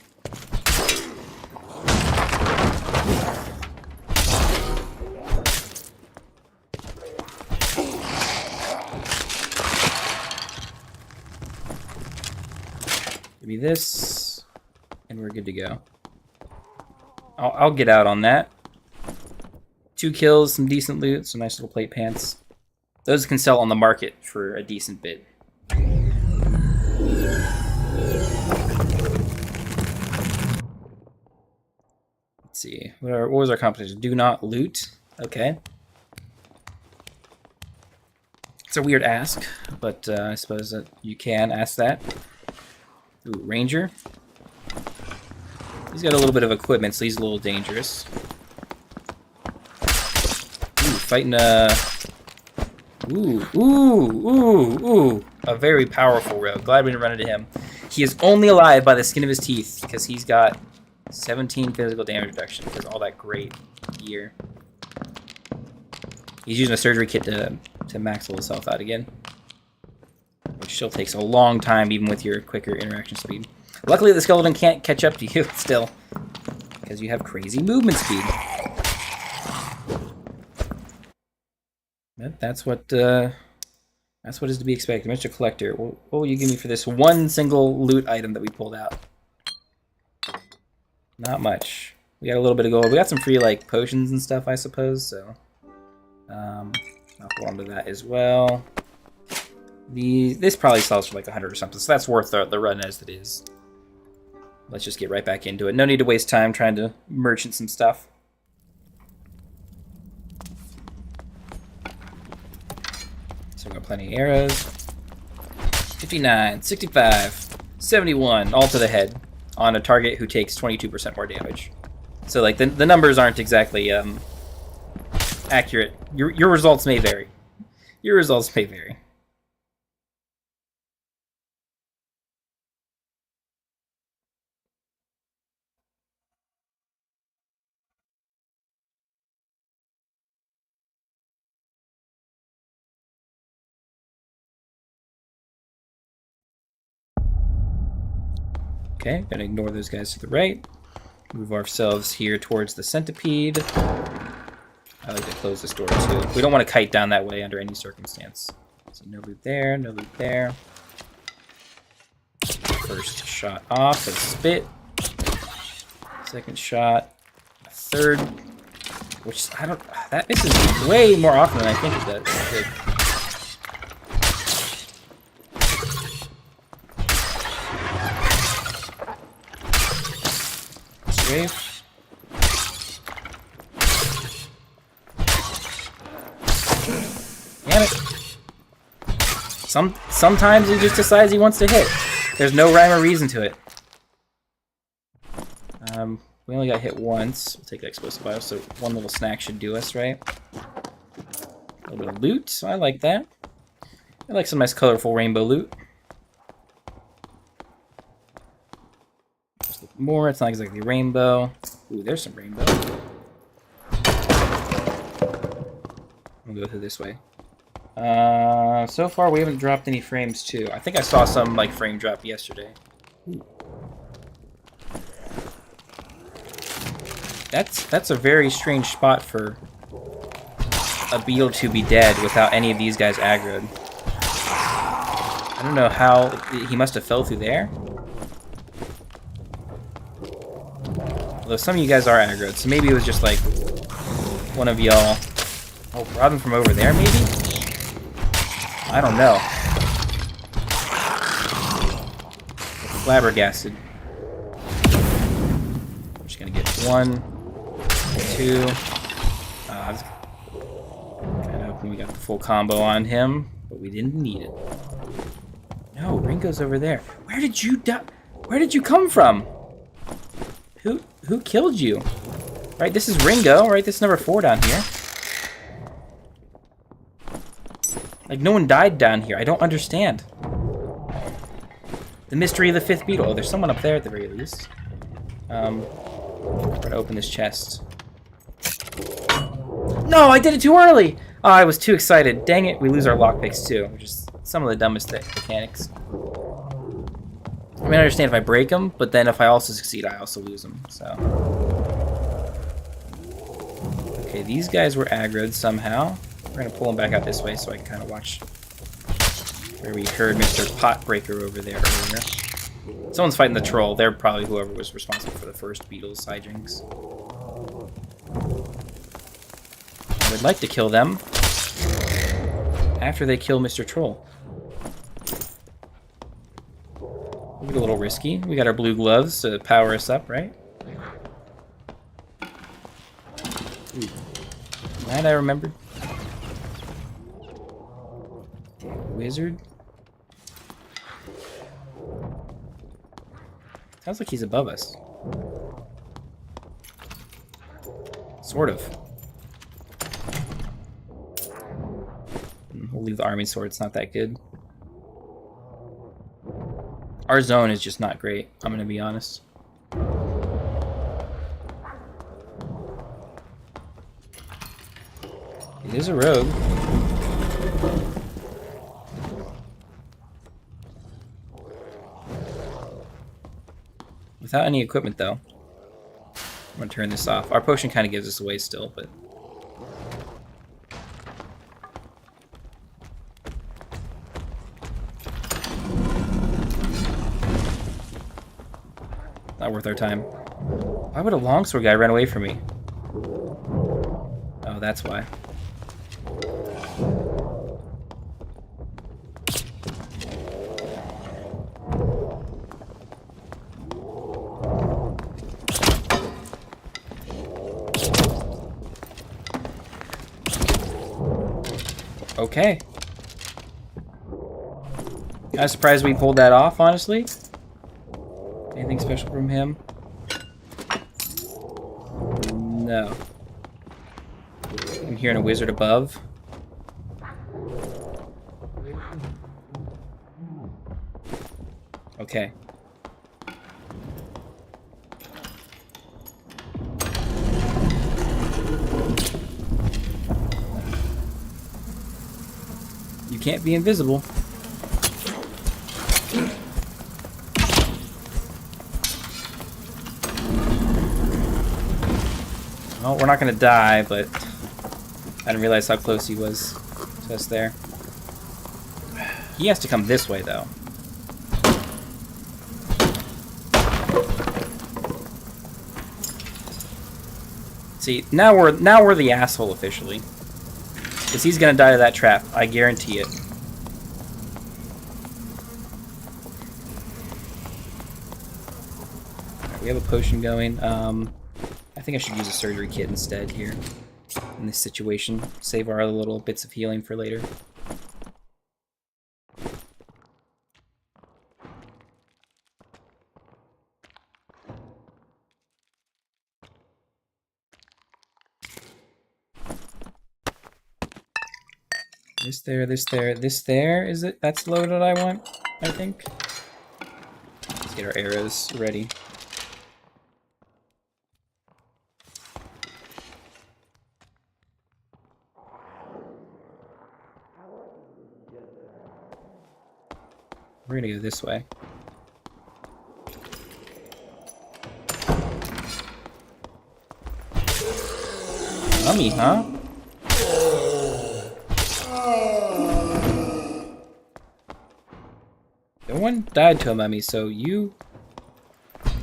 Give me this, and we're good to go. I'll get out on that. 2 kills, some decent loot, some nice little plate pants. Those can sell on the market for a decent bit. Let's see. What was our competition? Do not loot. Okay. It's a weird ask, but I suppose that you can ask that. Ooh, Ranger. He's got a little bit of equipment, so he's a little dangerous. Ooh, fighting a... Ooh. A very powerful rogue. Glad we didn't run into him. He is only alive by the skin of his teeth, because he's got 17 physical damage reduction, because all that great gear. He's using a surgery kit to max his health out again. Which still takes a long time, even with your quicker interaction speed. Luckily, the skeleton can't catch up to you still, because you have crazy movement speed. But that's what is to be expected. Mr. Collector, what will you give me for this one single loot item that we pulled out? Not much. We got a little bit of gold. We got some free like potions and stuff, I suppose. So I'll hold on to that as well. This probably sells for like 100 or something, so that's worth the run as it is. Let's just get right back into it. No need to waste time trying to merchant some stuff. So we got plenty of arrows. 59, 65, 71, all to the head on a target who takes 22% more damage. So like the numbers aren't exactly accurate. Your results may vary. Your results may vary. Okay, gonna ignore those guys to the right. Move ourselves here towards the centipede. I like to close this door too. We don't want to kite down that way under any circumstance. So no loot there, no loot there. First shot off, a spit. Second shot, a third. Which that misses way more often than I think it does. Strafe. Damn it. Sometimes he just decides he wants to hit. There's no rhyme or reason to it. We only got hit once. We'll take that explosive bio, so one little snack should do us, right? A little bit of loot, so I like that. I like some nice colorful rainbow loot. Just look more, it's not exactly rainbow. Ooh, there's some rainbow. We'll go through this way. So far we haven't dropped any frames too. I think I saw some like frame drop yesterday. Ooh. That's a very strange spot for a beetle to be dead without any of these guys aggroed. I don't know how he must have fell through there. Although some of you guys are aggroed, so maybe it was just like one of y'all. Oh, robbing from over there, maybe? I don't know. Flabbergasted. I'm just gonna get 1, 2. I was kind of hoping we got the full combo on him, but we didn't need it. No, Ringo's over there. Where did you die? Where did you come from? Who killed you? Right, this is Ringo, right? This is number 4 down here. Like, no one died down here. I don't understand. The mystery of the 5th beetle. Oh, there's someone up there at the very least. We're gonna open this chest. No, I did it too early! Oh, I was too excited. Dang it, we lose our lockpicks too, which is some of the dumbest mechanics. I mean, I understand if I break them, but then if I also succeed, I also lose them, so. Okay, these guys were aggroed somehow. We're gonna pull them back out this way so I can kind of watch where we heard Mr. Potbreaker over there earlier. Someone's fighting the troll. They're probably whoever was responsible for the first Beatles hijinks. I would like to kill them after they kill Mr. Troll. We'll get a little risky. We got our blue gloves to power us up, right? Ooh. Glad I remembered. Wizard? Sounds like he's above us. Sort of. We'll leave the army sword, it's not that good. Our zone is just not great, I'm gonna be honest. It is a rogue. Without any equipment though. I'm gonna turn this off. Our potion kind of gives us away still, but... not worth our time. Why would a longsword guy run away from me? Oh, that's why. Okay. I was surprised we pulled that off, honestly. Anything special from him? No. I'm hearing a wizard above. Okay. You can't be invisible. Well, we're not gonna die, but I didn't realize how close he was to us there. He has to come this way, though. See, now we're the asshole officially, because he's gonna die to that trap. I guarantee it. Right, we have a potion going. I think I should use a surgery kit instead here in this situation. Save our other little bits of healing for later. This there, this there, this there. Is it? That's loaded, I want, I think. Let's get our arrows ready. We're gonna go this way. Mummy, huh? No one died to a mummy, so you... It's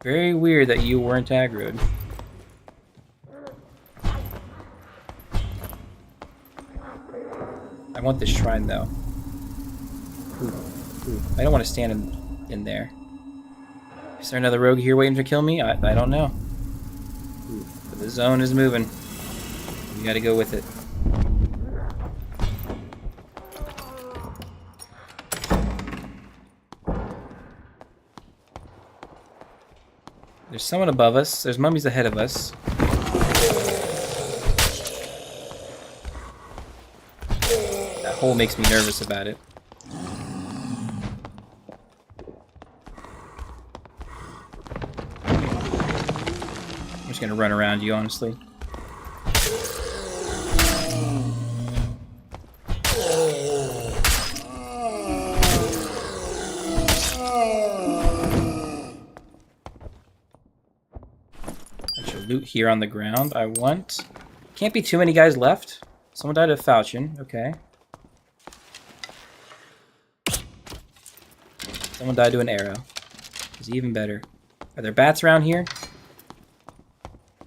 very weird that you weren't aggroed. I want this shrine, though. Ooh. I don't want to stand in there. Is there another rogue here waiting to kill me? I don't know. Ooh, but the zone is moving. You gotta go with it. There's someone above us. There's mummies ahead of us. That hole makes me nervous about it. I'm just gonna run around you, honestly. Loot here on the ground. I want. Can't be too many guys left. Someone died of falchion. Okay. Someone died to an arrow. Is even better. Are there bats around here?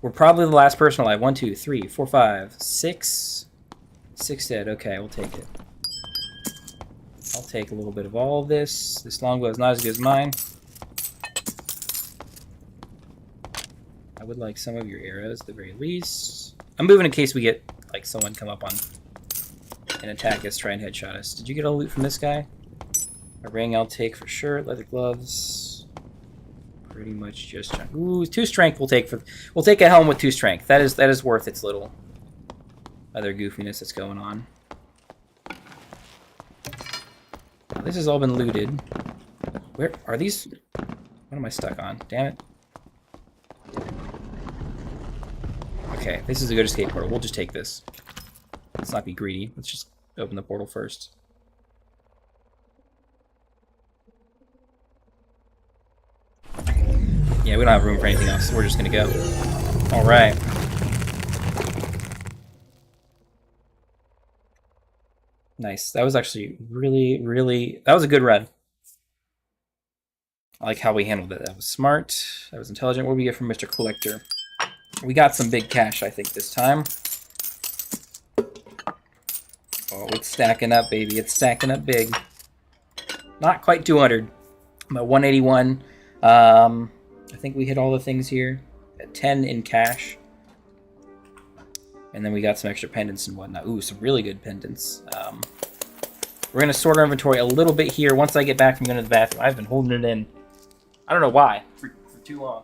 We're probably the last person alive. 1, 2, 3, 4, 5, 6. 6 dead. Okay, we'll take it. I'll take a little bit of all of this. This longbow is not as good as mine. I would like some of your arrows at the very least. I'm moving in case we get like someone come up on and attack us, try and headshot us. Did you get all the loot from this guy? A ring I'll take for sure. Leather gloves. Pretty much just ooh, 2 strength we'll take a helm with 2 strength. That is worth its little other goofiness that's going on. Now, this has all been looted. Where are these? What am I stuck on? Damn it. Okay, this is a good escape portal. We'll just take this. Let's not be greedy. Let's just open the portal first. Yeah, we don't have room for anything else, so we're just gonna go. Alright. Nice. That was actually really... That was a good run. I like how we handled it. That was smart. That was intelligent. What do we get from Mr. Collector? We got some big cash, I think, this time. Oh, it's stacking up, baby. It's stacking up big. Not quite 200, but 181. I think we hit all the things here. At 10 in cash. And then we got some extra pendants and whatnot. Ooh, some really good pendants. We're going to sort our inventory a little bit here. Once I get back from going to the bathroom, I've been holding it in. I don't know why. For too long.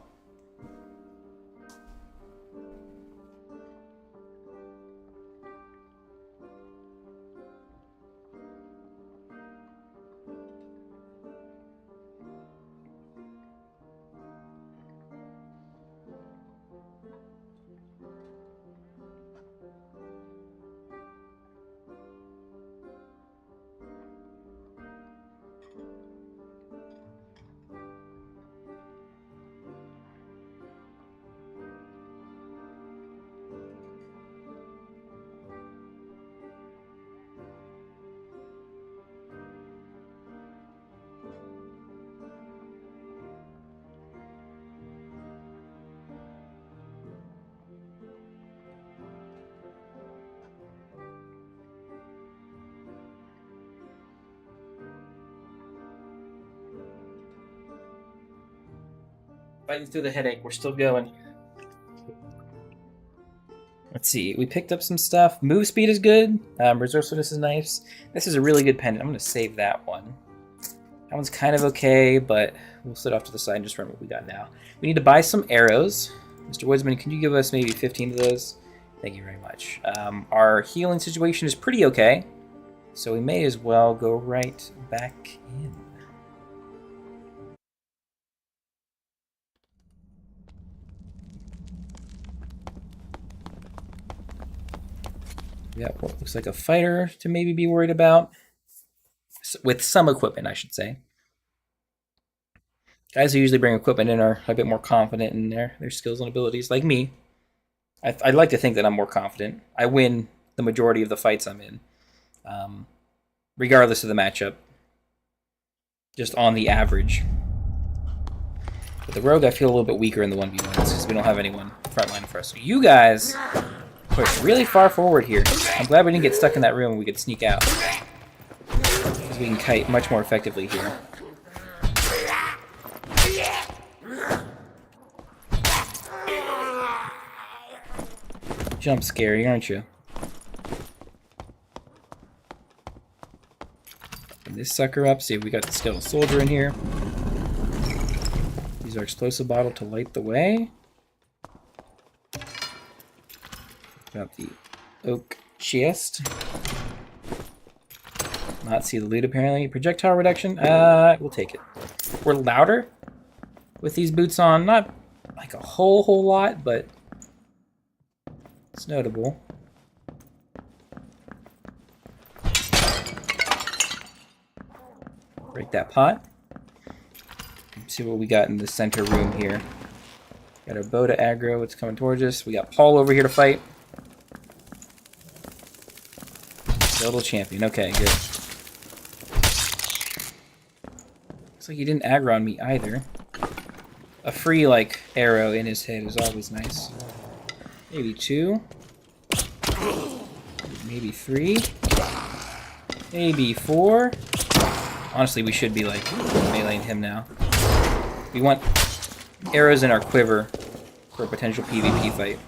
Fighting through the headache, we're still going. Let's see, we picked up some stuff. Move speed is good. Resourcefulness is nice. This is a really good pendant. I'm going to save that one. That one's kind of okay, but we'll sit off to the side and just run what we got now. We need to buy some arrows. Mr. Woodsman, can you give us maybe 15 of those? Thank you very much. Our healing situation is pretty okay, so we may as well go right back in. We got what looks like a fighter to maybe be worried about. With some equipment, I should say. Guys who usually bring equipment in are a bit more confident in their skills and abilities, like me. I'd like to think that I'm more confident. I win the majority of the fights I'm in, regardless of the matchup. Just on the average. But the rogue, I feel a little bit weaker in the 1v1s because we don't have anyone frontline for us. So you guys push really far forward here. I'm glad we didn't get stuck in that room and we could sneak out. Because we can kite much more effectively here. Jump scary, aren't you? This sucker up. See if we got the skeletal soldier in here. Use our explosive bottle to light the way. Got the oak chest. Not see the loot apparently. Projectile reduction. We'll take it. We're louder with these boots on. Not like a whole lot, but it's notable. Break that pot. Let's see what we got in the center room here. Got our bow to aggro. It's coming towards us. We got Paul over here to fight. Little champion. Okay, good. Looks like he didn't aggro on me either. A free, like, arrow in his head is always nice. Maybe 2. Maybe 3. Maybe 4. Honestly, we should be, like, meleeing him now. We want arrows in our quiver for a potential PvP fight.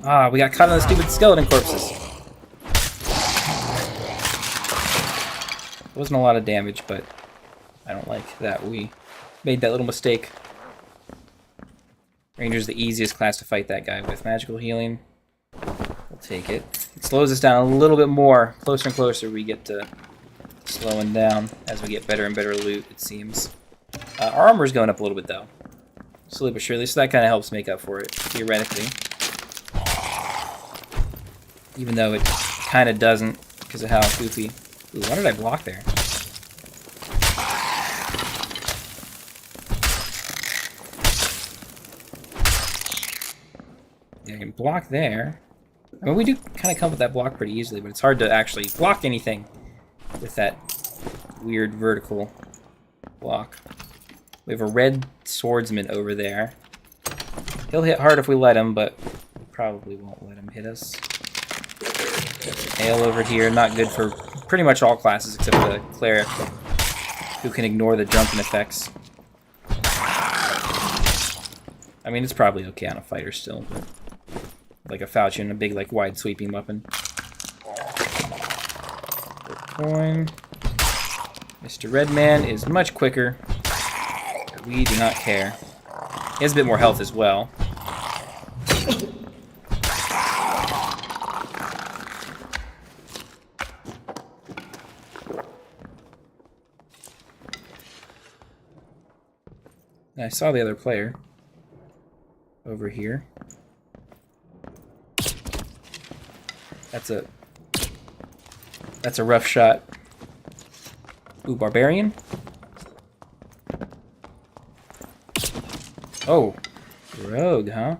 Ah, we got caught on the stupid skeleton corpses. It wasn't a lot of damage, but I don't like that we made that little mistake. Ranger's the easiest class to fight that guy with. Magical healing. We'll take it. It slows us down a little bit more. Closer and closer we get to slowing down as we get better and better loot, it seems. Our armor's going up a little bit, though. Slowly but surely, so that kind of helps make up for it, theoretically. Even though it kind of doesn't, because of how goofy. Ooh, why did I block there? Yeah, I can block there. I mean, we do kind of come with that block pretty easily, but it's hard to actually block anything with that weird vertical block. We have a red swordsman over there. He'll hit hard if we let him, but we probably won't let him hit us. Ale over here, not good for pretty much all classes except the cleric, who can ignore the jumping effects. I mean, it's probably okay on a fighter still, but like a falchion, a big, like, wide sweeping weapon. Coin. Mr. Redman is much quicker. We do not care. He has a bit more health as well. I saw the other player over here. That's a rough shot. Ooh, barbarian. Oh, rogue, huh?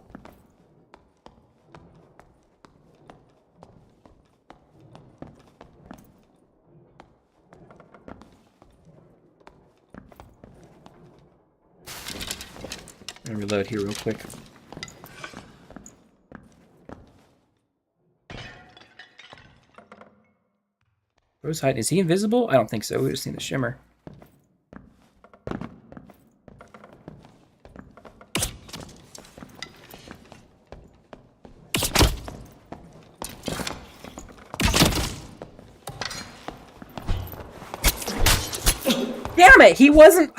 I'm gonna reload here real quick. Rosehide, is he invisible? I don't think so. We've just seen the shimmer. Damn it! He wasn't.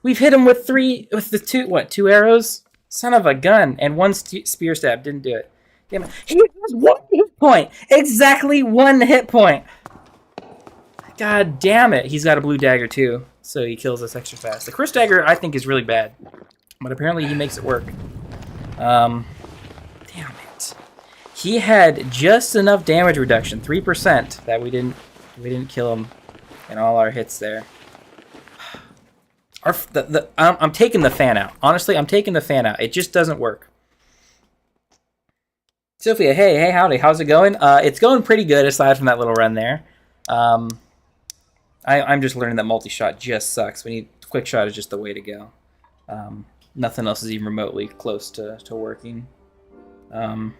We've hit him with two arrows? Son of a gun. And one spear stab. Didn't do it. Damn it. He has 1 hit point. Exactly 1 hit point. God damn it. He's got a blue dagger too. So he kills us extra fast. The Chris dagger, I think, is really bad. But apparently he makes it work. Damn it. He had just enough damage reduction. 3% that we didn't kill him in all our hits there. I'm taking the fan out. Honestly, I'm taking the fan out. It just doesn't work. Sophia, hey, howdy. How's it going? It's going pretty good aside from that little run there. I'm just learning that multi-shot just sucks. Quick shot is just the way to go. Nothing else is even remotely close to working. Because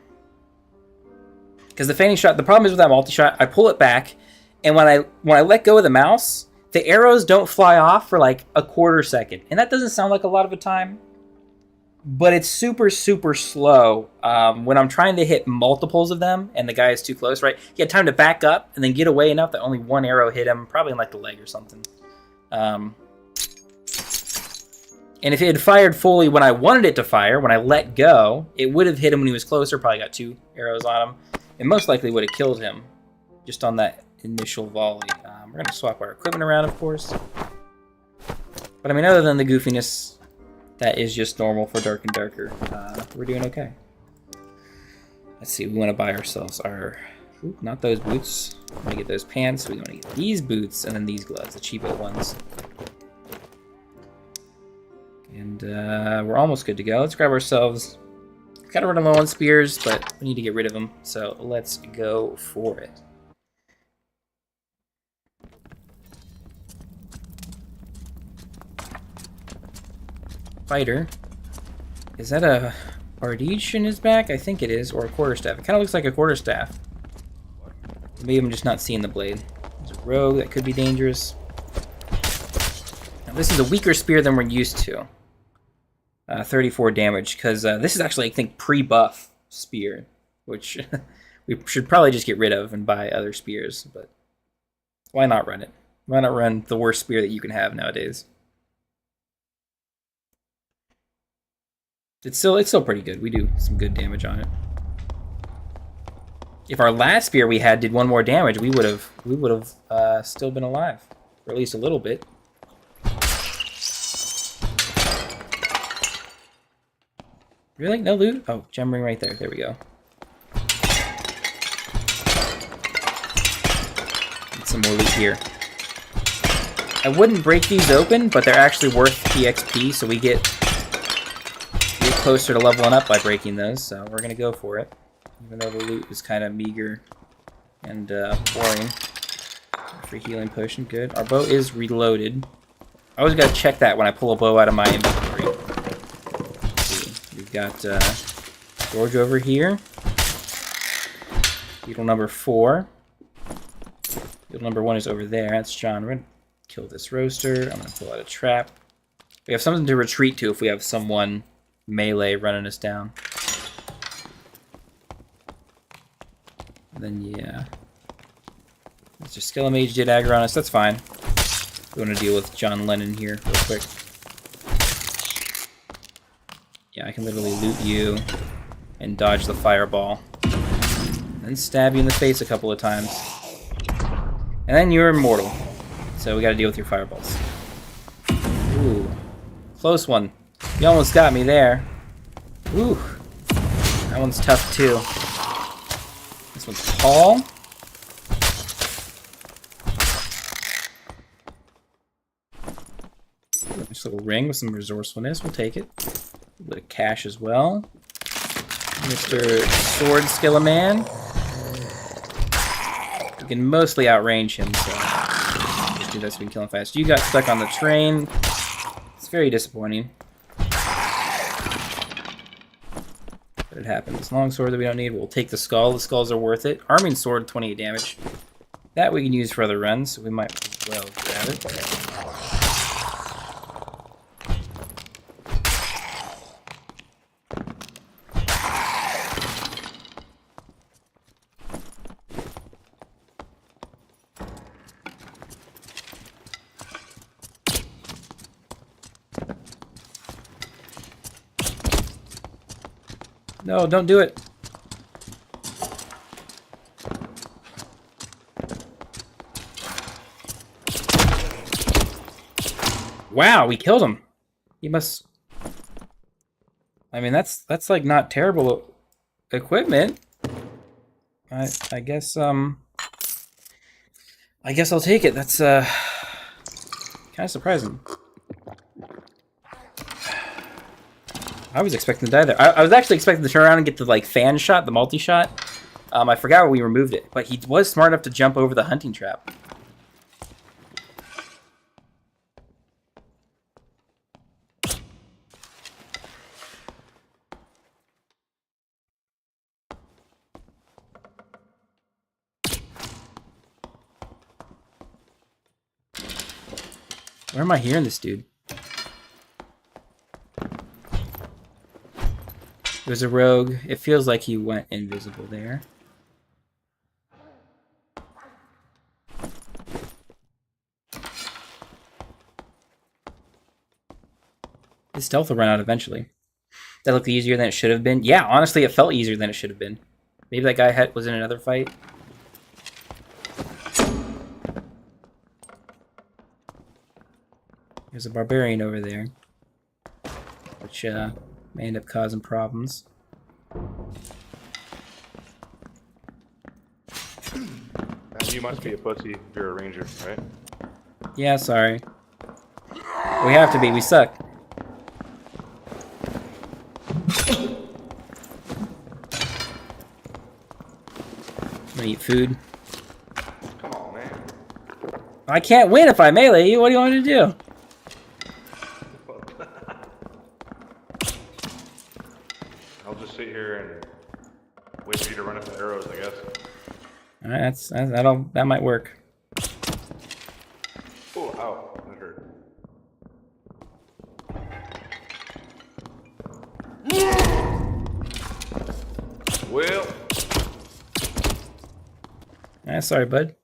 the fanning shot, the problem is with that multi-shot, I pull it back, and when I let go of the mouse, the arrows don't fly off for like a quarter second. And that doesn't sound like a lot of a time. but it's super, super slow. When I'm trying to hit multiples of them and the guy is too close, right? He had time to back up and then get away enough that only one arrow hit him, probably in like the leg or something. And if it had fired fully when I wanted it to fire, when I let go, it would have hit him when he was closer, probably got 2 arrows on him, and most likely would have killed him just on that initial volley. We're going to swap our equipment around, of course. But I mean, other than the goofiness, that is just normal for Dark and Darker. We're doing okay. Let's see, we want to buy ourselves our... Ooh, not those boots. We want to get those pants. We want to get these boots and then these gloves, the cheapo ones. And we're almost good to go. Let's grab ourselves... We've got to run low on spears, but we need to get rid of them. So let's go for it. Fighter. Is that a Bardiche in his back? I think it is, or a quarterstaff. It kind of looks like a quarterstaff. Maybe I'm just not seeing the blade. There's a rogue that could be dangerous. Now, this is a weaker spear than we're used to. 34 damage, because this is actually, I think, pre-buff spear, which we should probably just get rid of and buy other spears, but why not run it? Why not run the worst spear that you can have nowadays? It's still pretty good. We do some good damage on it. If our last spear we had did 1 more damage, we would have still been alive, or at least a little bit. Really? No loot? Oh, gem ring right there. There we go. Get some more loot here. I wouldn't break these open, but they're actually worth EXP, so we get closer to leveling up by breaking those, so we're gonna go for it. Even though the loot is kind of meager and boring. Free healing potion, good. Our bow is reloaded. I always gotta check that when I pull a bow out of my inventory. Let's see. We've got George over here. Beetle number 4. Beetle number 1 is over there. That's John. We're gonna kill this roaster. I'm gonna pull out a trap. We have something to retreat to if we have someone melee running us down. And then, yeah. Mr. Skelemage did aggro on us. That's fine. We want to deal with John Lennon here real quick. Yeah, I can literally loot you and dodge the fireball. And then stab you in the face a couple of times. And then you're immortal. So we gotta deal with your fireballs. Ooh. Close one. You almost got me there. Ooh. That one's tough too. This one's tall. Nice little ring with some resourcefulness. We'll take it. A bit of cash as well. Mr. Sword Skeleman. We can mostly outrange him, so just do that so we can kill him fast. You got stuck on the train. It's very disappointing. But it happened. This long sword that we don't need, we'll take the skull. The skulls are worth it. Arming sword, 28 damage. That we can use for other runs, so we might as well grab it. No, don't do it. Wow, we killed him. He must... I mean, that's like not terrible equipment. I guess I'll take it. That's kind of surprising. I was expecting to die there. I was actually expecting to turn around and get the like fan shot, the multi-shot. I forgot when we removed it, but he was smart enough to jump over the hunting trap. Where am I hearing this dude? There's a rogue. It feels like he went invisible there. His stealth will run out eventually. That looked easier than it should have been. Yeah, honestly, it felt easier than it should have been. Maybe that guy was in another fight. There's a barbarian over there, which may end up causing problems. You must be a pussy if you're a ranger, right? Yeah, sorry. We have to be. We suck. Gonna eat food. Come on, man. I can't win if I melee you. What do you want me to do? I'll just sit here and wait for you to run up the arrows, I guess. All right, that might work. Oh, ow, that hurt. Well, Sorry, bud.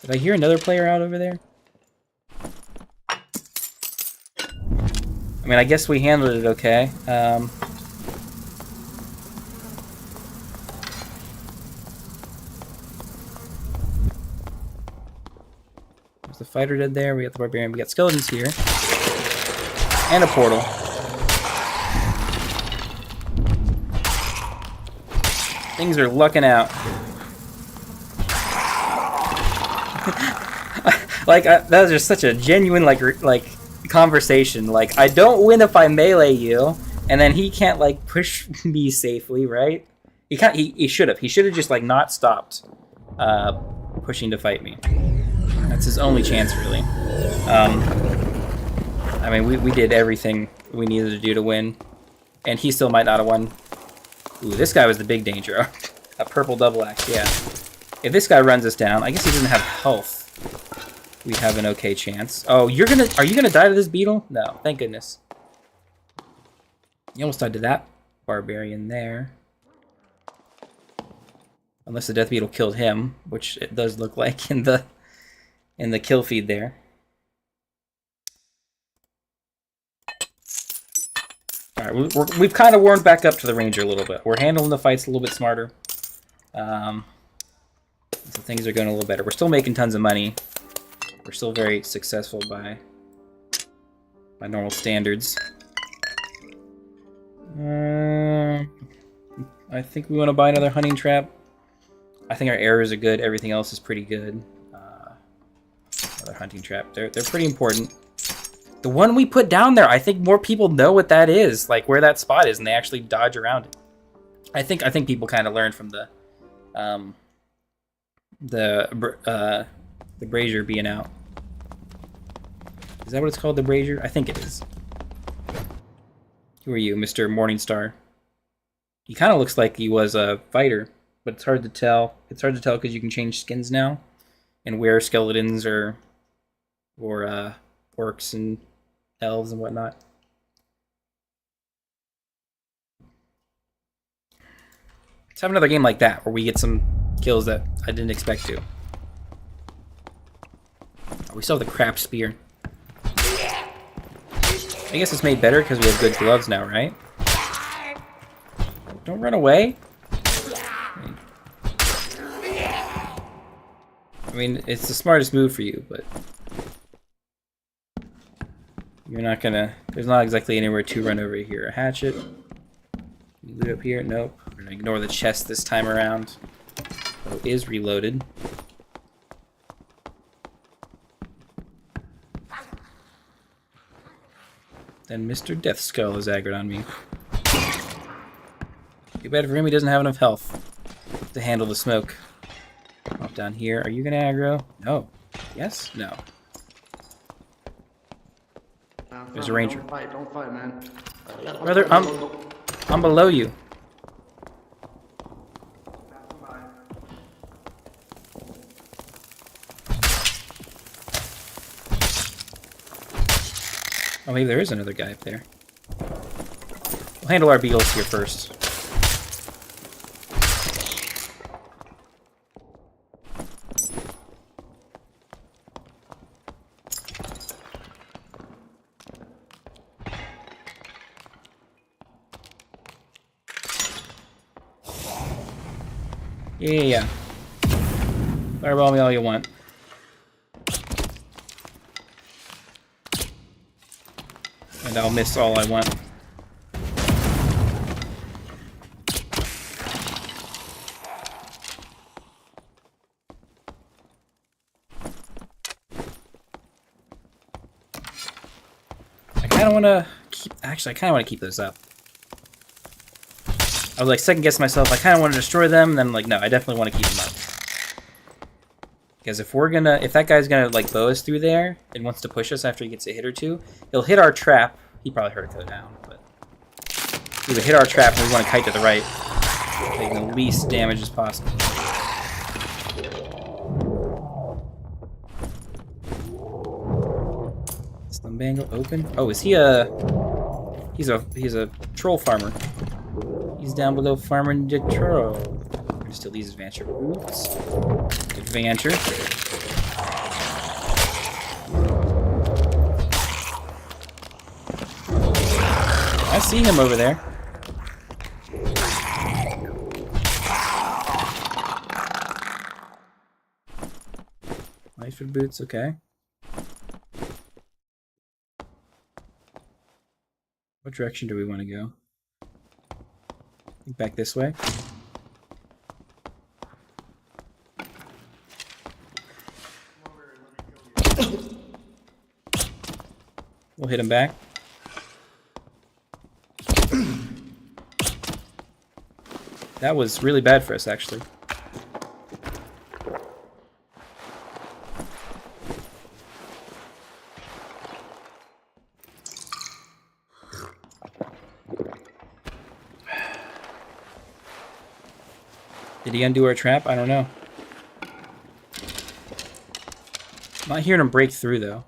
Did I hear another player out over there? I mean, I guess we handled it okay. There's the fighter dead there. We got the barbarian. We got skeletons here. And a portal. Things are lucking out. Like, that was just such a genuine, like conversation. Like, I don't win if I melee you, and then he can't, like, push me safely, right? He should have. He should have just, like, not stopped pushing to fight me. That's his only chance, really. I mean, we did everything we needed to do to win, and he still might not have won. Ooh, this guy was the big danger. A purple double axe, yeah. If this guy runs us down, I guess he doesn't have health. We have an okay chance. Oh, are you gonna die to this beetle? No, thank goodness. You almost died to that barbarian there. Unless the death beetle killed him, which it does look like in the kill feed there. Alright, we've kind of warmed back up to the ranger a little bit. We're handling the fights a little bit smarter. So things are going a little better. We're still making tons of money. We're still very successful by normal standards. I think we want to buy another hunting trap. I think our arrows are good. Everything else is pretty good. Another hunting trap. They're pretty important. The one we put down there, I think more people know what that is, like where that spot is, and they actually dodge around it. I think people kind of learned from the brazier being out. Is that what it's called, the brazier? I think it is. Who are you, Mr. Morningstar? He kind of looks like he was a fighter, but it's hard to tell. It's hard to tell because you can change skins now and wear skeletons or orcs and elves and whatnot. Let's have another game like that where we get some kills that I didn't expect to. Oh, we still have the crap spear. I guess it's made better because we have good gloves now, right? Don't run away. I mean, it's the smartest move for you, but you're not gonna... There's not exactly anywhere to run over here. A hatchet. Loot up here? Nope. We're gonna ignore the chest this time around. Oh, it is reloaded. Then Mr. Death Skull is aggroed on me. Too bad for him, he doesn't have enough health to handle the smoke. Up down here. Are you gonna aggro? No. Yes? No. There's a ranger. Don't fight, man. Brother, I'm below you. Oh, maybe there is another guy up there. We'll handle our beagles here first. Yeah. Fireball me all you want. And I'll miss all I want. I kind of want to keep... Actually, I kind of want to keep those up. I was like second guessing myself. I kind of want to destroy them, and then like, no, I definitely want to keep them up. Because if that guy's gonna like bow us through there and wants to push us after he gets a hit or two, he'll hit our trap. He probably heard it go down, but he would hit our trap, and we want to kite to the right, taking the least damage as possible. Slumbangle open. Oh, is he a? He's a troll farmer. He's down below farming the troll. We're gonna steal these adventure boots. Adventure. I see him over there. Lightfoot boots, okay. What direction do we want to go? Back this way. We'll hit him back. That was really bad for us, actually. Did he undo our trap? I don't know. I'm not hearing him break through, though.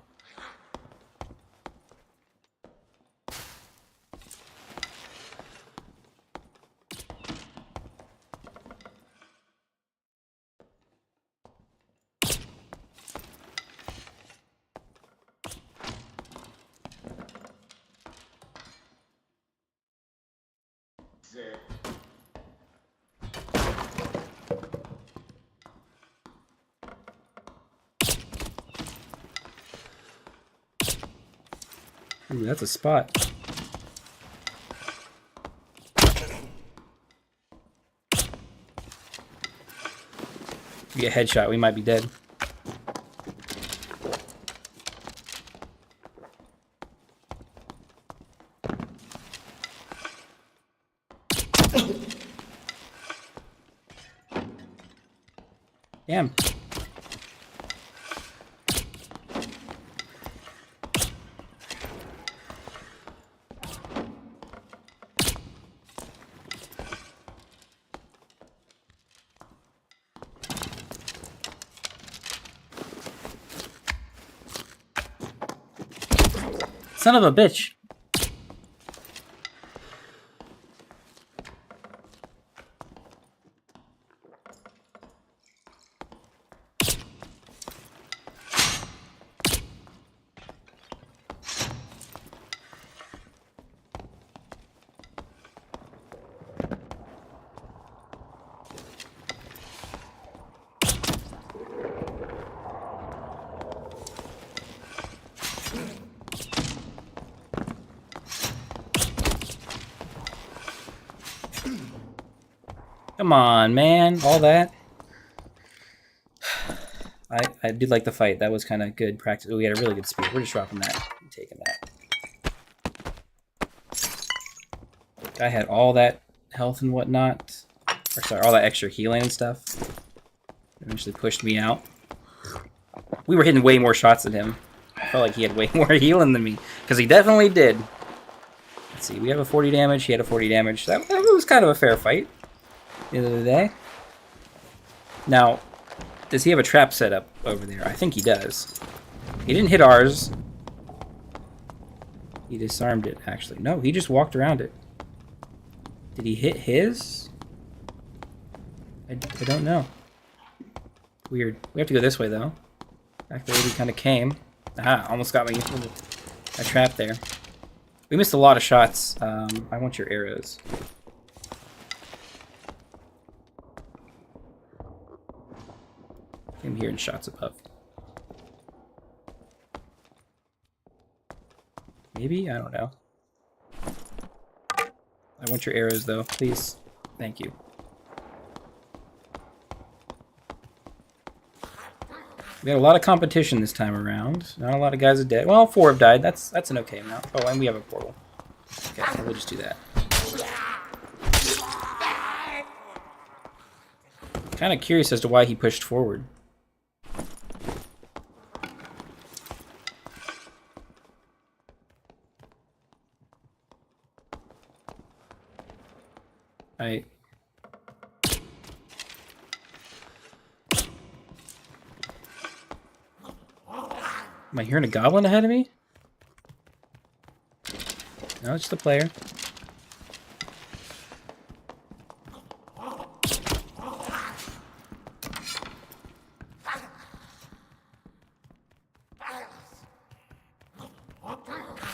Ooh, that's a spot. If we get a headshot, we might be dead. Damn. Son of a bitch. Come on, man. All that. I did like the fight. That was kind of good practice. Oh, we had a really good speed. We're just dropping that and taking that. Guy had all that health and whatnot. Or sorry, all that extra healing and stuff. Eventually pushed me out. We were hitting way more shots than him. I felt like he had way more healing than me. Because he definitely did. Let's see. We have a 40 damage. He had a 40 damage. That was kind of a fair fight. The end of the day. Now, does he have a trap set up over there? I think he does. He didn't hit ours. He disarmed it, actually. No, he just walked around it. Did he hit his? I don't know. Weird. We have to go this way, though. Back the way we kind of came. Ah, almost got me. A trap there. We missed a lot of shots. I want your arrows. I'm hearing shots above. Maybe? I don't know. I want your arrows, though. Please. Thank you. We had a lot of competition this time around. Not a lot of guys are dead. Well, 4 have died. That's an okay amount. Oh, and we have a portal. Okay, so we'll just do that. Kind of curious as to why he pushed forward. Am I hearing a goblin ahead of me? No, it's the player.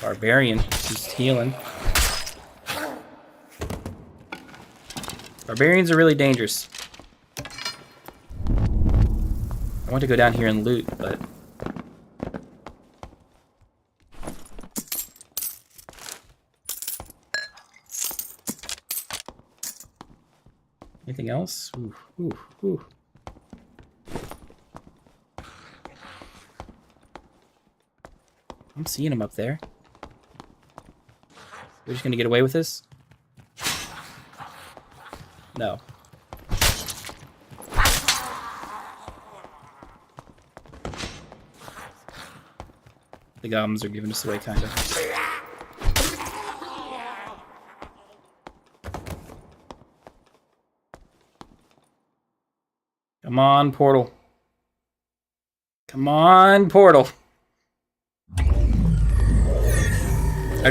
Barbarian, he's healing. Barbarians are really dangerous. I want to go down here and loot, but... Anything else? Ooh, ooh, ooh. I'm seeing him up there. We're just gonna get away with this? No. The goblins are giving us away, kind of. Come on, portal. Come on, portal. I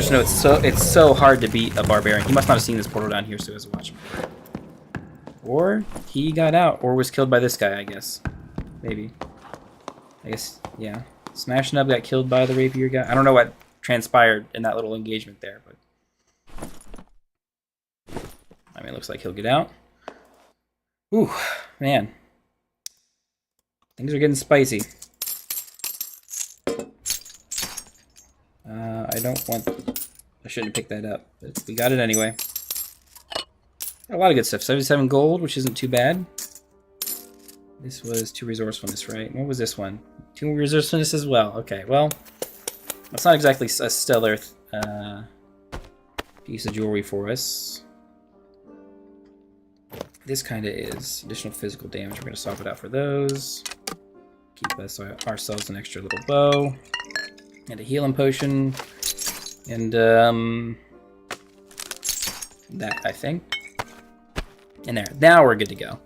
just know it's so hard to beat a barbarian. He must not have seen this portal down here, so he has to watch me. Or he got out, or was killed by this guy, I guess. Maybe. I guess, yeah. Smash Nub got killed by the rapier guy. I don't know what transpired in that little engagement there, but... I mean, it looks like he'll get out. Ooh, man. Things are getting spicy. I don't want... I shouldn't have picked that up, but we got it anyway. Got a lot of good stuff. 77 gold, which isn't too bad. This was 2 resourcefulness, right? What was this one? 2 resourcefulness as well. Okay, well, that's not exactly a stellar piece of jewelry for us. This kind of is. Additional physical damage. We're going to swap it out for those. Keep ourselves an extra little bow. And a healing potion. And, that, I think. And there. Now we're good to go.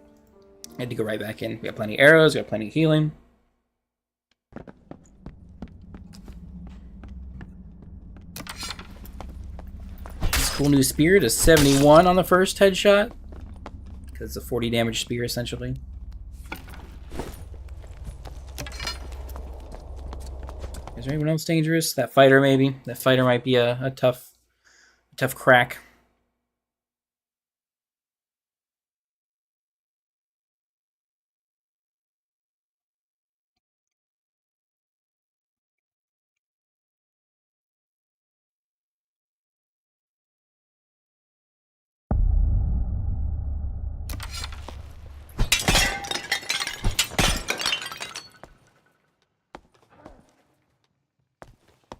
I had to go right back in. We got plenty of arrows. We got plenty of healing. This cool new spear does 71 on the first headshot. Because it's a 40 damage spear, essentially. Is there anyone else dangerous? That fighter, maybe. That fighter might be a tough crack.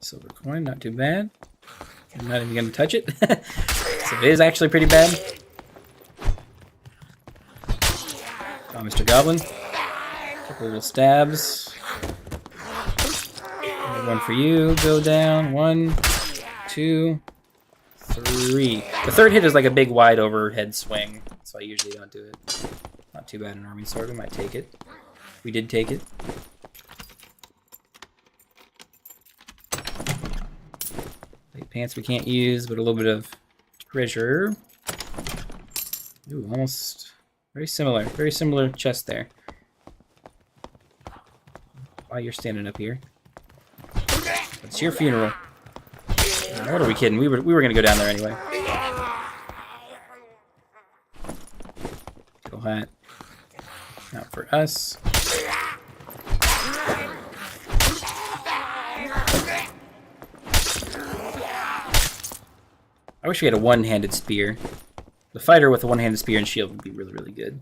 Silver coin, not too bad. I'm not even going to touch it. So it is actually pretty bad. Oh, Mr. Goblin. Couple little stabs. One for you. Go down. 1, 2, 3. The third hit is like a big wide overhead swing, so I usually don't do it. Not too bad an army sword. We might take it. We did take it. Pants we can't use, but a little bit of treasure. Ooh, almost very similar. Very similar chest there. Why you're standing up here? It's your funeral. What are we kidding? We were gonna go down there anyway. Kill hat. Not for us. I wish we had a one-handed spear. The fighter with a one-handed spear and shield would be really, really good.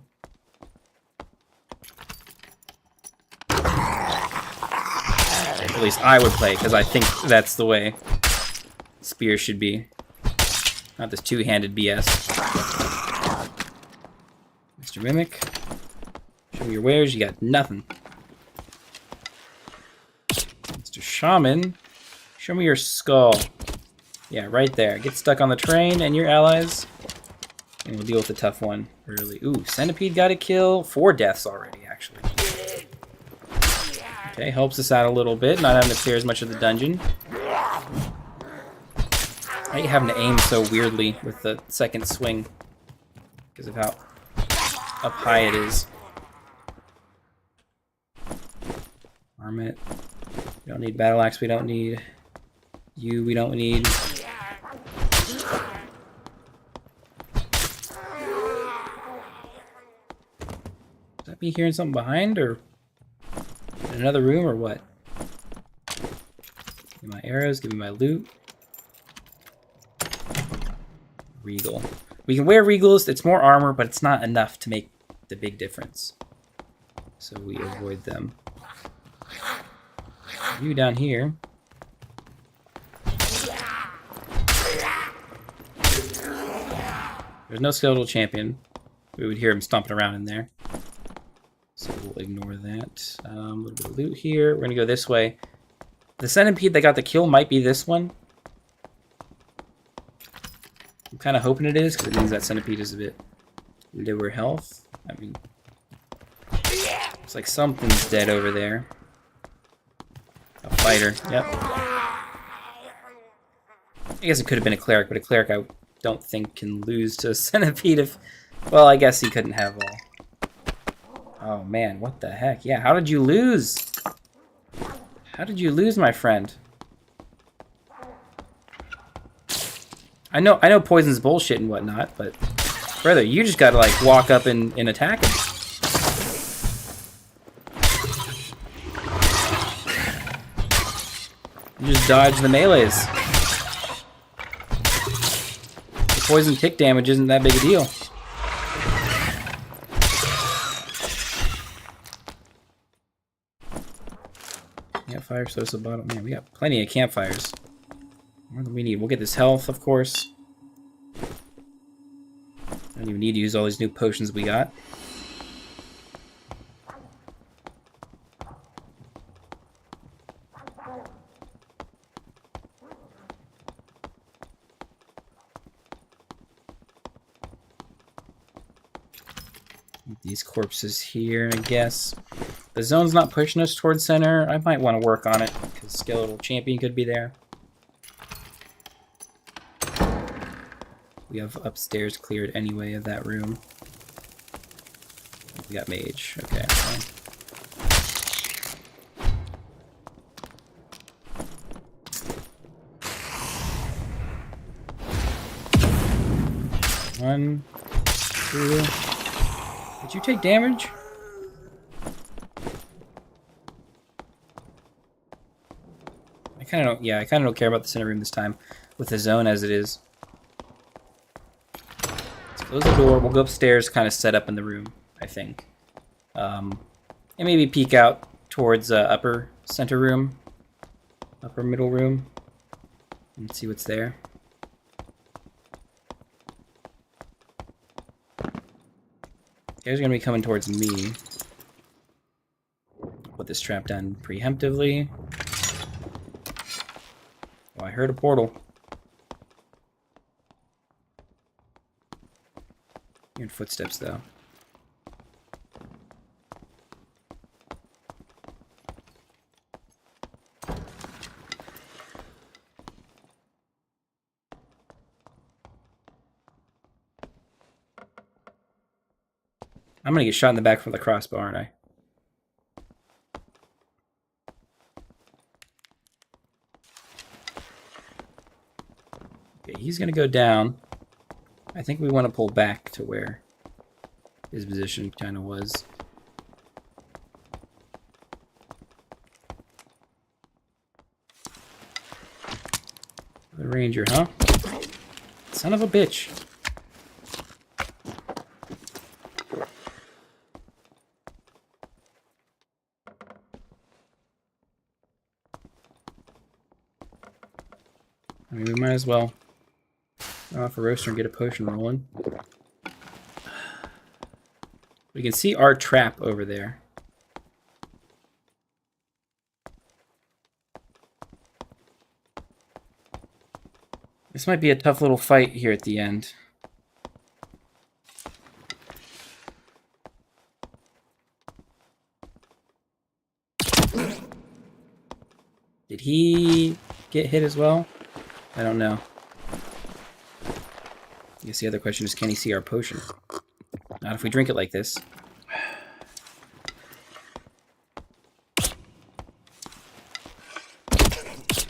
At least I would play, because I think that's the way spear should be. Not this two-handed BS. Mr. Mimic. Show me your wares, you got nothing. Mr. Shaman. Show me your skull. Yeah, right there. Get stuck on the train and your allies. And we'll deal with the tough one early. Ooh, Centipede got a kill. 4 deaths already, actually. Okay, helps us out a little bit. Not having to clear as much of the dungeon. I hate having to aim so weirdly with the second swing. Because of how up high it is. Armlet. We don't need battle axe. We don't need you. We don't need. Is that me hearing something behind, or in another room, or what? Give me my arrows. Give me my loot. Regal. We can wear Regals. It's more armor, but it's not enough to make the big difference. So we avoid them. You down here. There's no skeletal champion. We would hear him stomping around in there. So we'll ignore that. A little bit of loot here. We're going to go this way. The centipede that got the kill might be this one. I'm kind of hoping it is, because it means that centipede is a bit lower health. I mean, it's like something's dead over there. A fighter, yep. I guess it could have been a cleric, but a cleric I don't think can lose to a centipede if... Well, I guess he couldn't have all. Oh man, what the heck? Yeah, how did you lose? How did you lose, my friend? I know poison's bullshit and whatnot, but brother, you just gotta like walk up and attack him. You just dodge the melees. The poison tick damage isn't that big a deal. Campfire, source of bottle. Man, we got plenty of campfires. More than we need. We'll get this health, of course. Don't even need to use all these new potions we got. These corpses here, I guess. The zone's not pushing us towards center. I might want to work on it, because skeletal champion could be there. We have upstairs cleared anyway of that room. We got mage. Okay. One, two. Did you take damage? I kind of don't. Yeah, I kind of don't care about the center room this time, with the zone as it is. Close the door, we'll go upstairs, kind of set up in the room, I think. And maybe peek out towards upper center room, upper middle room, and see what's there. Guys are going to be coming towards me. Put this trap down preemptively. Oh, I heard a portal. Hearing footsteps, though. I'm gonna get shot in the back from the crossbow, aren't I? Okay, he's gonna go down. I think we want to pull back to where his position kind of was. The ranger, huh? Son of a bitch. I mean, we might as well run off a roaster and get a potion rolling. We can see our trap over there. This might be a tough little fight here at the end. Did he get hit as well? I don't know. I guess the other question is, can he see our potion? Not if we drink it like this.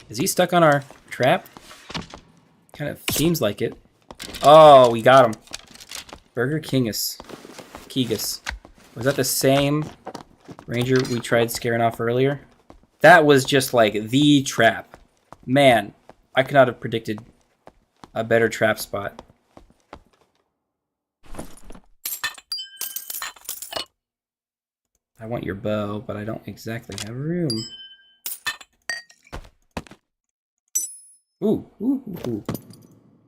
Is he stuck on our trap? Kind of seems like it. Oh, we got him. Burger Kingus. Kegus. Was that the same ranger we tried scaring off earlier? That was just like the trap. Man, I could not have predicted a better trap spot. I want your bow, but I don't exactly have room. Ooh, ooh, ooh, ooh.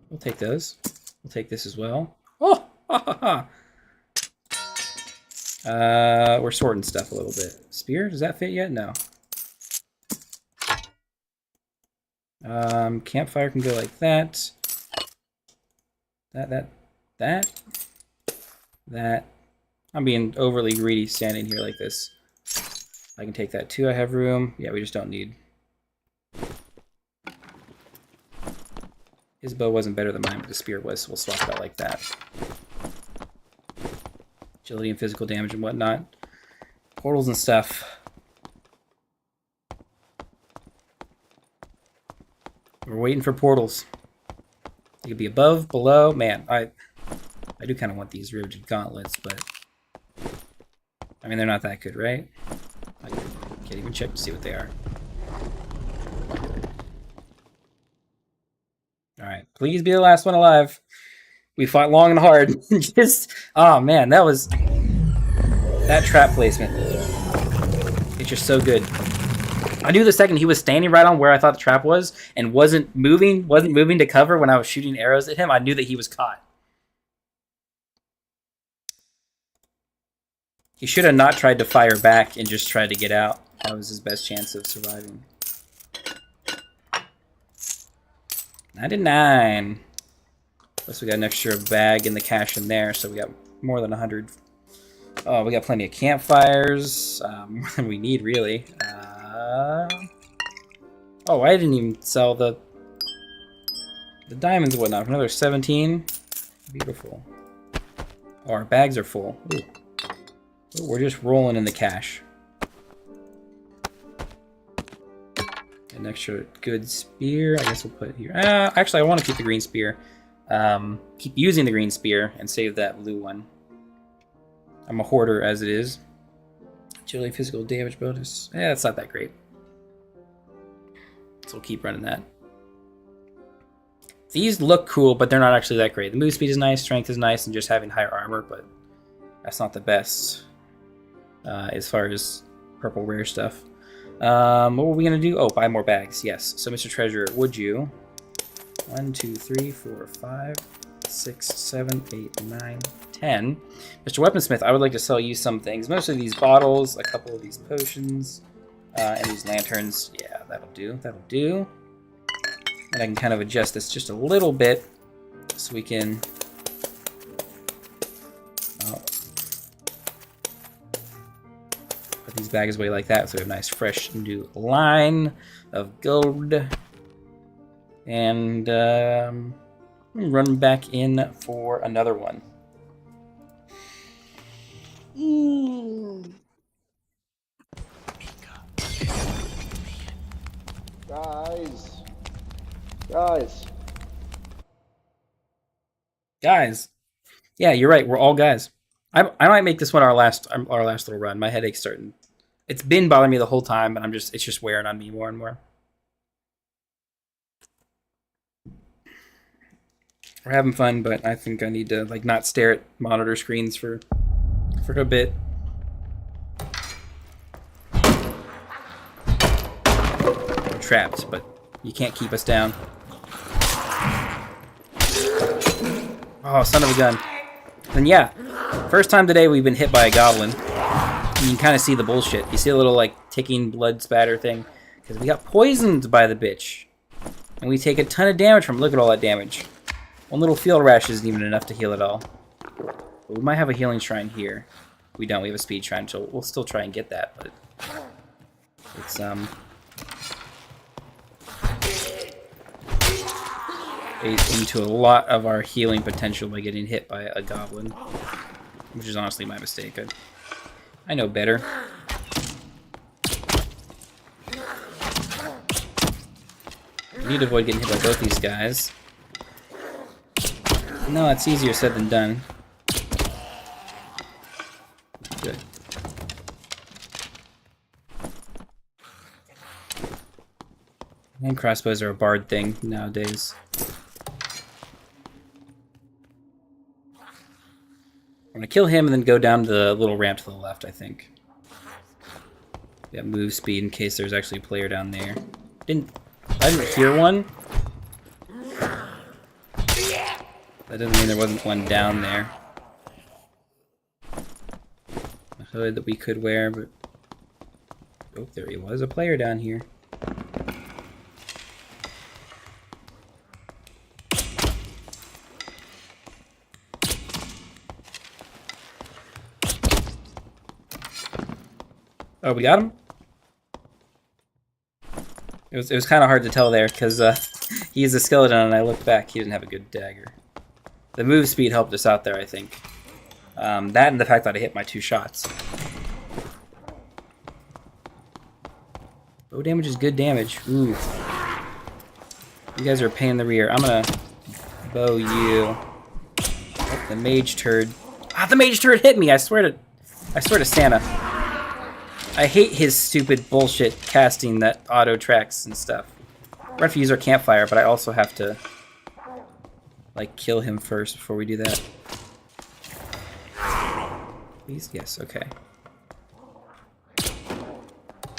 We'll take those. We'll take this as well. Oh, ha, ha, ha. We're sorting stuff a little bit. Spear, does that fit yet? No. Campfire can go like that. That. I'm being overly greedy standing here like this. I can take that too. I have room. Yeah, we just don't need. His bow wasn't better than mine, but the spear was, so we'll swap that like that. Agility and physical damage and whatnot. Portals and stuff. We're waiting for portals. They could be above, below. Man, I do kind of want these riveted gauntlets, but I mean, they're not that good, right? I can't even check to see what they are. Alright, please be the last one alive. We fought long and hard. Just, oh man, that was... That trap placement. It's just so good. I knew the second he was standing right on where I thought the trap was and wasn't moving to cover when I was shooting arrows at him, I knew that he was caught. He should have not tried to fire back and just tried to get out. That was his best chance of surviving. 99. Plus we got an extra bag in the cache in there, so we got more than 100. Oh, we got plenty of campfires. More than we need, really. Oh, I didn't even sell the diamonds and whatnot. Another 17. Beautiful. Oh, our bags are full. Ooh. Ooh, we're just rolling in the cache. An extra good spear. I guess we'll put it here. Actually, I want to keep the green spear. Keep using the green spear and save that blue one. I'm a hoarder as it is. Agility, physical damage bonus. That's not that great. So we'll keep running that. These look cool, but they're not actually that great. The move speed is nice, strength is nice, and just having higher armor, but that's not the best as far as purple rare stuff. What were we going to do? Oh, buy more bags. Yes. So, Mr. Treasurer, would you? 1, 2, 3, 4, 5, 6, 7, 8, 9, 10. Mr. Weaponsmith, I would like to sell you some things. Mostly these bottles, a couple of these potions, and these lanterns. Yeah, that'll do. That'll do. And I can kind of adjust this just a little bit so we can... Put these bags away like that so we have a nice, fresh, new line of gold. And run back in for another one. Guys. Guys. Guys. Yeah, you're right. We're all guys. I might make this one our last little run. My headache's starting. It's been bothering me the whole time, but it's just wearing on me more and more. We're having fun, but I think I need to like not stare at monitor screens for a bit. We're trapped, but you can't keep us down. Oh, son of a gun. And yeah, first time today we've been hit by a goblin. You can kind of see the bullshit. You see a little like ticking blood spatter thing because we got poisoned by the bitch, and we take a ton of damage from. Look at all that damage. One little field rash isn't even enough to heal it all. But we might have a healing shrine here. We don't. We have a speed shrine, so we'll still try and get that. But it's into a lot of our healing potential by getting hit by a goblin, which is honestly my mistake. I know better. We need to avoid getting hit by both these guys. No, it's easier said than done. Good. And crossbows are a bard thing nowadays. I'm gonna kill him and then go down the little ramp to the left, I think. Yeah, move speed in case there's actually a player down there. I didn't hear one. That doesn't mean there wasn't one down there. A hood that we could wear, but oh, there he was, a player down here. Oh, we got him? It was kind of hard to tell there, because he's a skeleton and I looked back. He didn't have a good dagger. The move speed helped us out there, I think. That and the fact that I hit my 2 shots. Bow damage is good damage. Ooh. You guys are a pain in the rear. I'm gonna bow you. Oh, the mage turd. Ah, the mage turd hit me! I swear to Santa. I hate his stupid bullshit casting that auto tracks and stuff. We're gonna use our campfire, but I also have to like kill him first before we do that. Please? Yes, okay.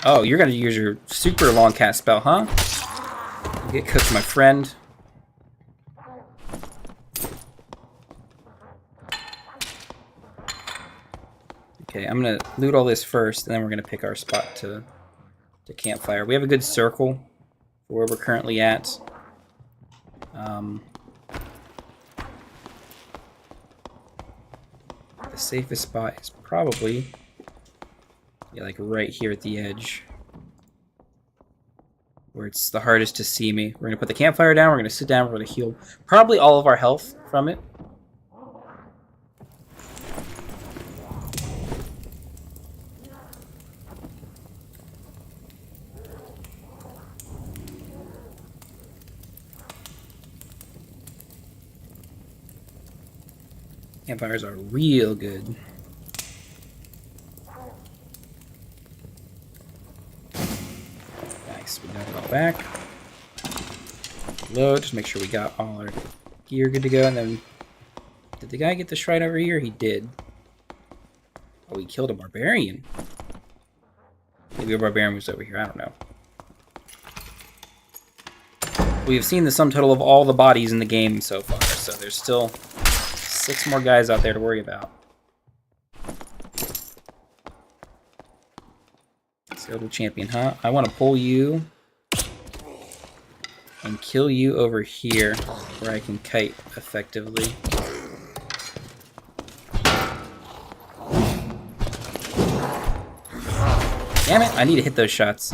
Oh, you're gonna use your super long cast spell, huh? You get cooked, my friend. Okay, I'm gonna loot all this first, and then we're gonna pick our spot to campfire. We have a good circle for where we're currently at. The safest spot is probably like right here at the edge, where it's the hardest to see me. We're gonna put the campfire down. We're gonna sit down. We're gonna heal probably all of our health from it. Campfires are real good. Nice, we got it all back. Load, just make sure we got all our gear good to go, and then... Did the guy get the shrine over here? He did. Oh, he killed a barbarian. Maybe a barbarian was over here, I don't know. We have seen the sum total of all the bodies in the game so far, so there's still 6 more guys out there to worry about. Skeletal champion, huh? I want to pull you and kill you over here where I can kite effectively. Damn it, I need to hit those shots.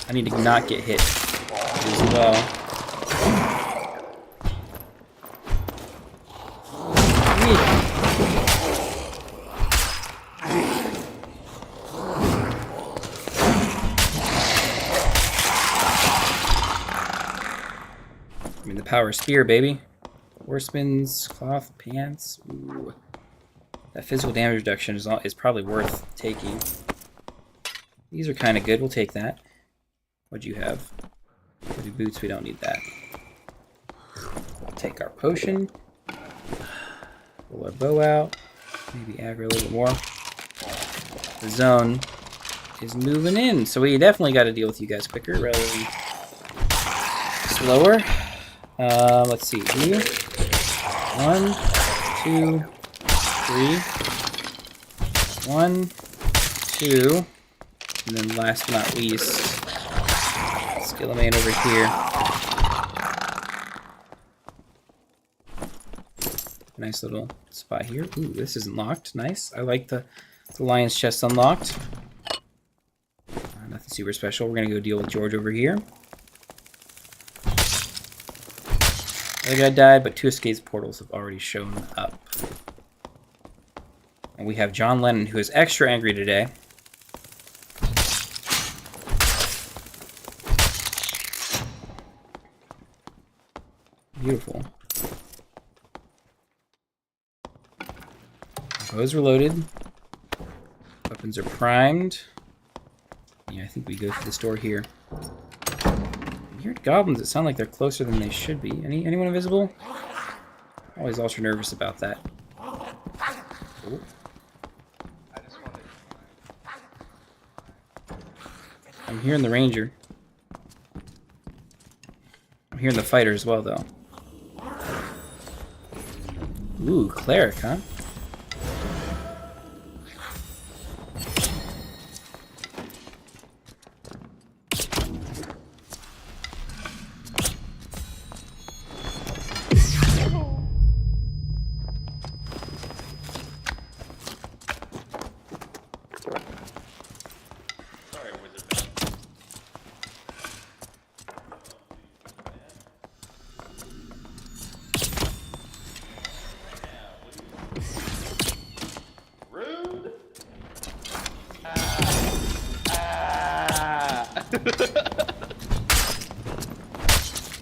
I need to not get hit as well. I mean, the power spear, baby. Horseman's cloth pants. Ooh. That physical damage reduction is probably worth taking. These are kind of good. We'll take that. What'd you have? Heavy boots. We don't need that. We'll take our potion. Pull our bow out. Maybe aggro a little bit more. The zone is moving in, so we definitely got to deal with you guys quicker rather than slower. Let's see. 1, 2, 3. 1, 2, and then last but not least, Skillamane over here. Nice little spot here. Ooh, this isn't locked. Nice. I like the lion's chest unlocked. Nothing super special. We're gonna go deal with George over here. The other guy died, but 2 escape portals have already shown up. And we have John Lennon, who is extra angry today. Beautiful. Bows are loaded. Weapons are primed. Yeah, I think we go through this door here. I hear goblins that sound like they're closer than they should be. Anyone invisible? Always ultra nervous about that. Ooh. I'm hearing the ranger. I'm hearing the fighter as well, though. Ooh, cleric, huh?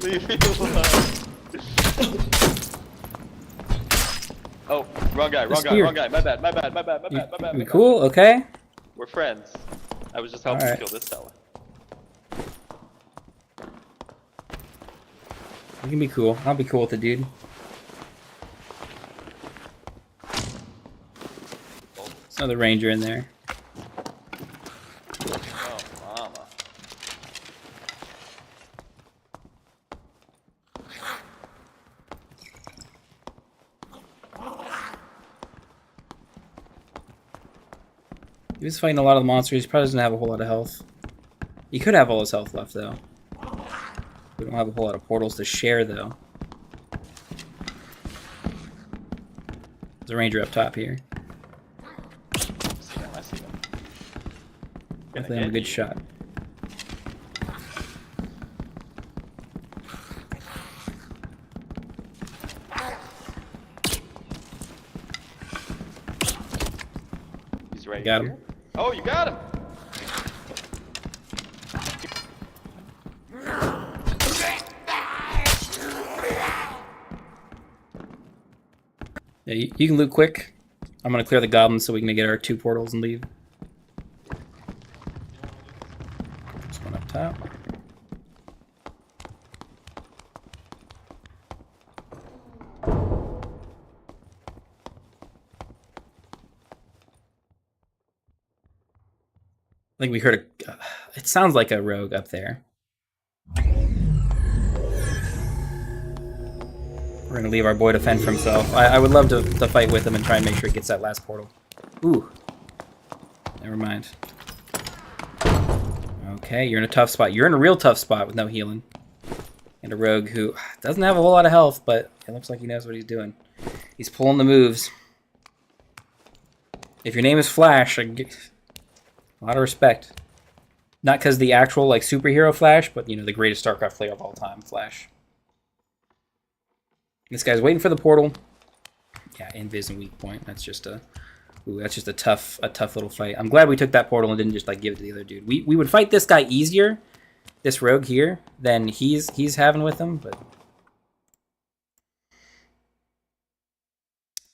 Leave me alone. Oh, wrong guy. My bad. We cool? Okay. We're friends. I was just helping Alright. kill this fella. You can be cool. I'll be cool with the dude. There's another ranger in there. Oh, mama. He was fighting a lot of the monsters. He probably doesn't have a whole lot of health. He could have all his health left, though. We don't have a whole lot of portals to share, though. There's a ranger up top here. I see him. Definitely have a good shot. He's right Got here. him. Oh, you got him. Yeah, you can loot quick. I'm gonna clear the goblins so we can get our 2 portals and leave. Just one up top. I think we heard a... it sounds like a rogue up there. We're gonna leave our boy to fend for himself. I would love to fight with him and try and make sure he gets that last portal. Ooh. Never mind. Okay, you're in a tough spot. You're in a real tough spot with no healing. And a rogue who doesn't have a whole lot of health, but it looks like he knows what he's doing. He's pulling the moves. If your name is Flash, I get a lot of respect. Not because the actual like superhero Flash, but you know, the greatest StarCraft player of all time, Flash. This guy's waiting for the portal. Yeah, invis and weak point. That's just a tough little fight. I'm glad we took that portal and didn't just like give it to the other dude. We would fight this guy easier, this rogue here, than he's having with him, but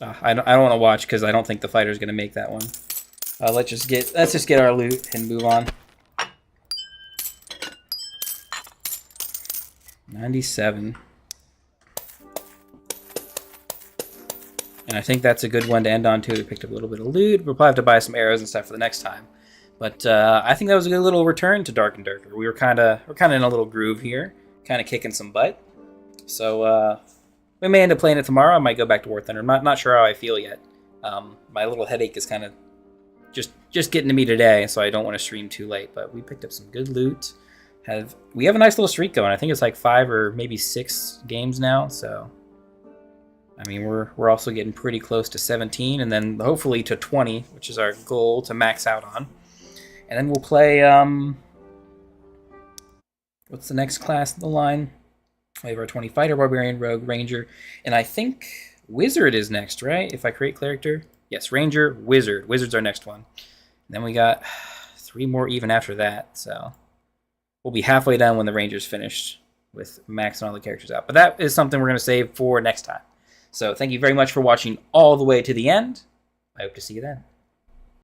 I don't want to watch because I don't think the fighter's going to make that one. Let's just get our loot and move on. 97. And I think that's a good one to end on too. We picked up a little bit of loot. We'll probably have to buy some arrows and stuff for the next time. But I think that was a good little return to Dark and Darker. We're kind of in a little groove here, kind of kicking some butt. So we may end up playing it tomorrow. I might go back to War Thunder. I'm not sure how I feel yet. My little headache is kind of just getting to me today, so I don't want to stream too late. But we picked up some good loot. We have a nice little streak going. I think it's like 5 or maybe 6 games now. So I mean, we're also getting pretty close to 17, and then hopefully to 20, which is our goal to max out on. And then we'll play, what's the next class in the line? We have our 20 Fighter, Barbarian, Rogue, Ranger, and I think Wizard is next, right? If I create character. Yes, Ranger, Wizard. Wizard's our next one. And then we got 3 more even after that, so we'll be halfway done when the Ranger's finished with maxing all the characters out. But that is something we're going to save for next time. So thank you very much for watching all the way to the end. I hope to see you then.